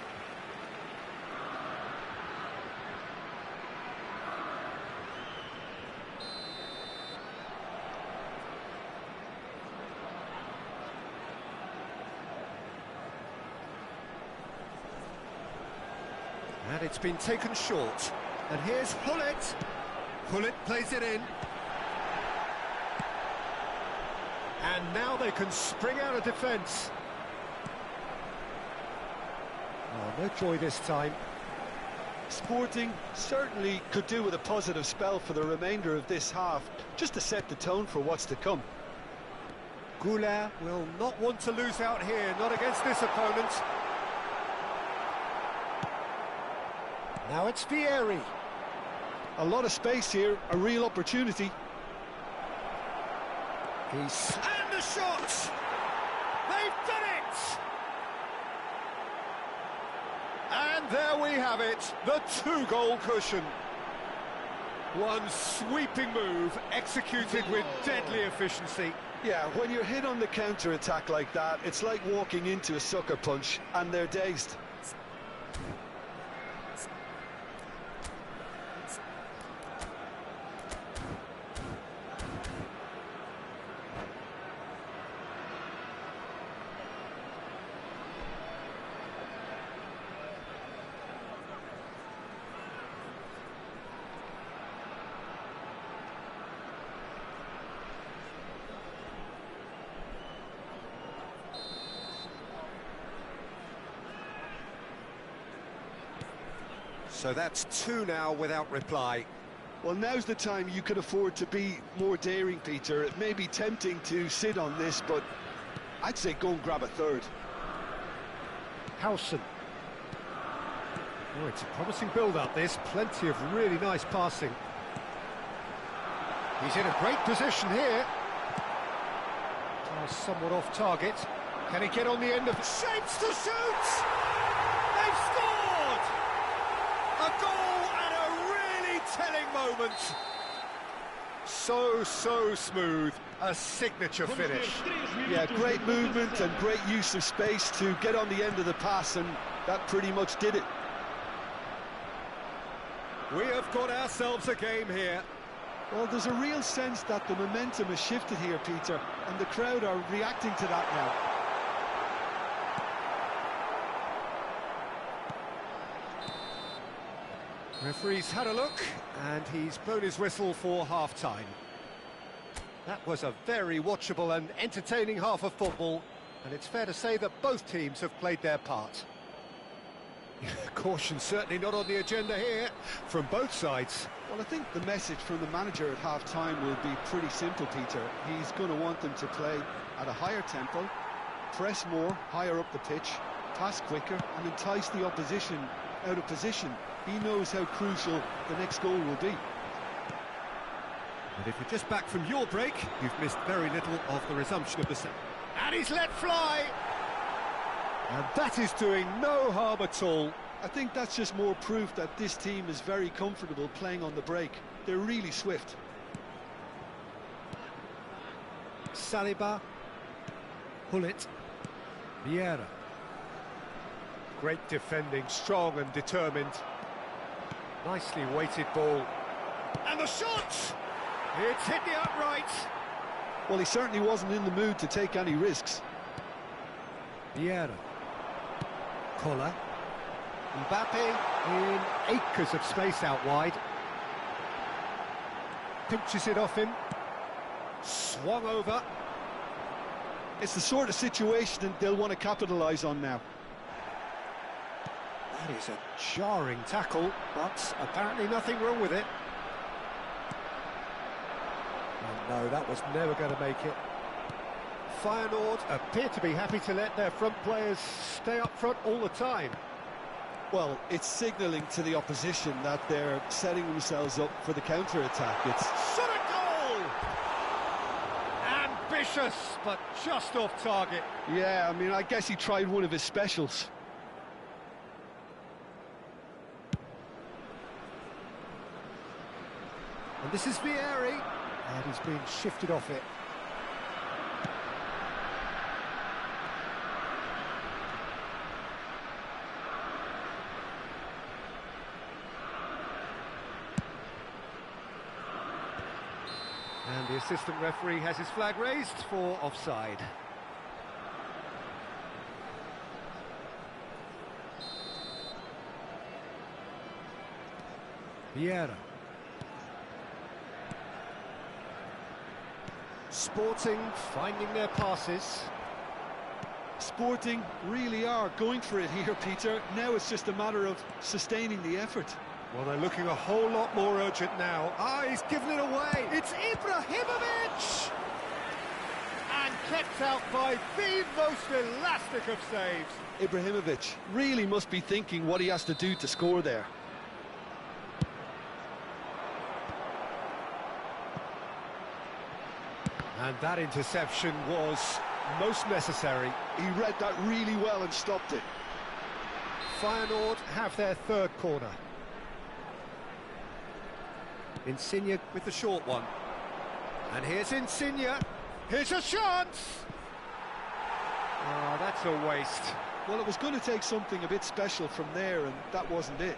And it's been taken short. And here's Hullet. Hullet plays it in. And now they can spring out of defence. Oh, no joy this time. Sporting certainly could do with a positive spell for the remainder of this half, just to set the tone for what's to come. Güler will not want to lose out here, not against this opponent. Now it's Vieri. A lot of space here, a real opportunity. And the shot! They've done it! And there we have it, the two-goal cushion. One sweeping move, executed with deadly efficiency. Yeah, when you're hit on the counter-attack like that, it's like walking into a sucker punch, and they're dazed. So that's two now without reply. Well, now's the time you can afford to be more daring, Peter. It may be tempting to sit on this, but I'd say go and grab a third. Howson. Oh, it's a promising build-up, this. Plenty of really nice passing. He's in a great position here. Oh, somewhat off target. Can he get on the end of... Shapes to shoot! They've scored! A goal at a really telling moment. So smooth. A signature finish. Yeah, great movement and great use of space to get on the end of the pass, and that pretty much did it. We have got ourselves a game here. Well, there's a real sense that the momentum has shifted here, Peter, and the crowd are reacting to that now. Referee's had a look, and he's blown his whistle for half-time. That was a very watchable and entertaining half of football, and it's fair to say that both teams have played their part. Caution certainly not on the agenda here, from both sides. Well, I think the message from the manager at half-time will be pretty simple, Peter. He's going to want them to play at a higher tempo, press more, higher up the pitch, pass quicker, and entice the opposition out of position. He knows how crucial the next goal will be. And if you're just back from your break, you've missed very little of the resumption of the set. And he's let fly! And that is doing no harm at all. I think that's just more proof that this team is very comfortable playing on the break. They're really swift. Saliba. Hullet. Vieira. Great defending, strong and determined. Nicely weighted ball. And the shot! It's hit the upright. Well, he certainly wasn't in the mood to take any risks. Vieira. Koller. Mbappe in acres of space out wide. Pinches it off him. Swung over. It's the sort of situation that they'll want to capitalise on now. That is a jarring tackle, but apparently nothing wrong with it. Oh no, that was never going to make it. Feyenoord appear to be happy to let their front players stay up front all the time. Well, it's signalling to the opposition that they're setting themselves up for the counter-attack. It's Shot a goal! Ambitious, but just off target. Yeah, I mean, I guess he tried one of his specials. And this is Vieri, and he's been shifted off it. And the assistant referee has his flag raised for offside. Vieira. Sporting finding their passes. Sporting really are going for it here, Peter. Now it's just a matter of sustaining the effort. Well, they're looking a whole lot more urgent now. Ah, he's given it away. It's Ibrahimovic! And kept out by the most elastic of saves. Ibrahimovic really must be thinking what he has to do to score there. And that interception was most necessary. He read that really well and stopped it. Feyenoord have their third corner. Insigne with the short one. And here's Insigne. Here's a chance! Ah, that's a waste. Well, it was going to take something a bit special from there, and that wasn't it.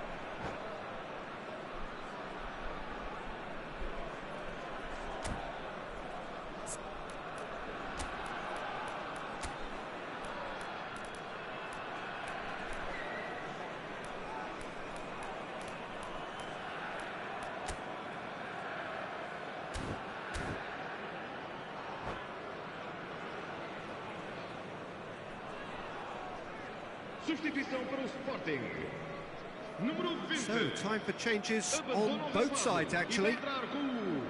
Substituição para o Sporting. Número 20. So, time for changes on both sides, actually. E vai entrar com o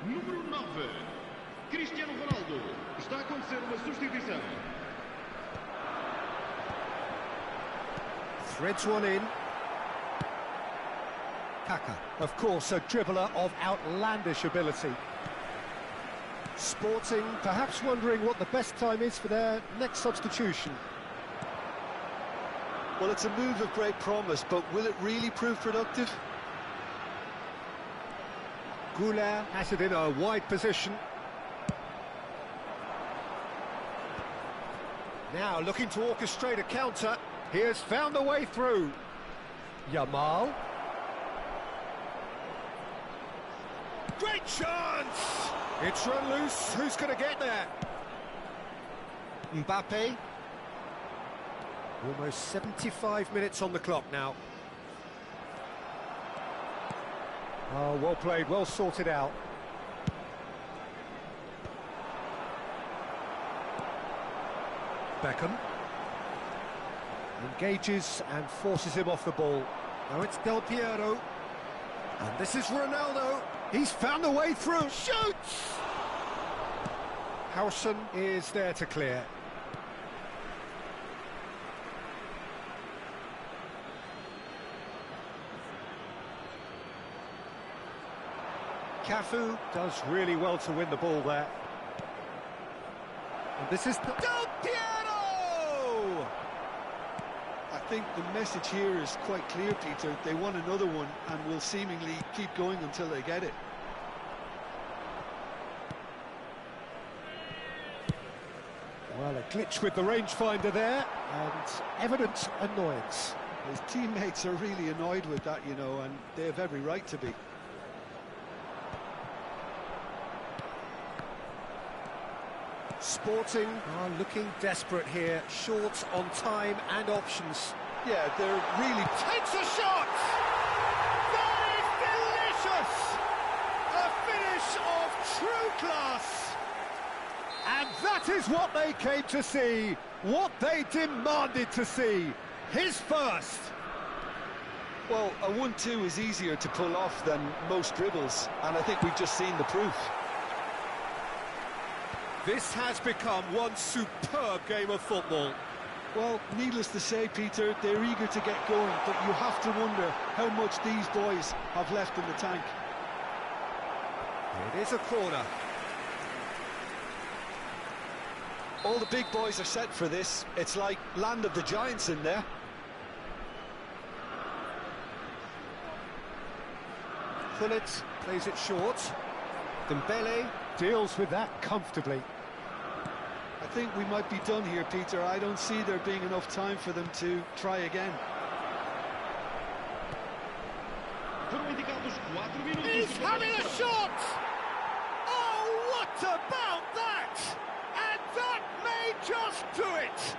número 9, Cristiano Ronaldo. Está a acontecer uma substituição. Threads one in. Kaka, of course, a dribbler of outlandish ability. Sporting perhaps wondering what the best time is for their next substitution. Well, it's a move of great promise, but will it really prove productive? Goulet has it in a wide position. Now looking to orchestrate a counter. He has found a way through. Yamal. Great chance! It's run loose. Who's going to get there? Mbappe. Almost 75 minutes on the clock now. Oh, well played, well sorted out. Beckham. Engages and forces him off the ball. Now it's Del Piero. And this is Ronaldo. He's found a way through. Shoots! Howson is there to clear. Cafu does really well to win the ball there. And this is Del Piero! I think the message here is quite clear, Peter. They want another one and will seemingly keep going until they get it. Well, a glitch with the rangefinder there, and evident annoyance. His teammates are really annoyed with that, you know, and they have every right to be. Sporting are looking desperate here, short on time and options. Yeah, they're really... Takes a shot! That is delicious! A finish of true class! And that is what they came to see, what they demanded to see. His first! Well, a 1-2 is easier to pull off than most dribbles, and I think we've just seen the proof. This has become one superb game of football. Well, needless to say, Peter, they're eager to get going, but you have to wonder how much these boys have left in the tank. It is a corner. All the big boys are set for this. It's like land of the giants in there. Phillips plays it short. Dembele deals with that comfortably. I think we might be done here, Peter. I don't see there being enough time for them to try again. He's having a shot! Oh, what about that? And that may just do it!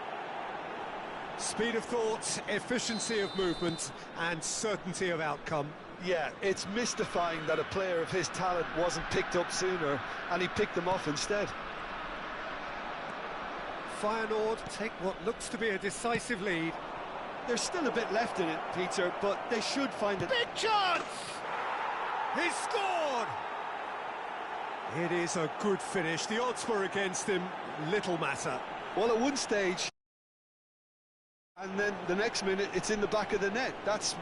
Speed of thought, efficiency of movement, and certainty of outcome. Yeah, it's mystifying that a player of his talent wasn't picked up sooner, and he picked them off instead. Feyenoord take what looks to be a decisive lead. There's still a bit left in it, Peter, but they should find it. Big chance! He's scored! It is a good finish. The odds were against him. Little matter. Well, at one stage, and then the next minute, it's in the back of the net. That's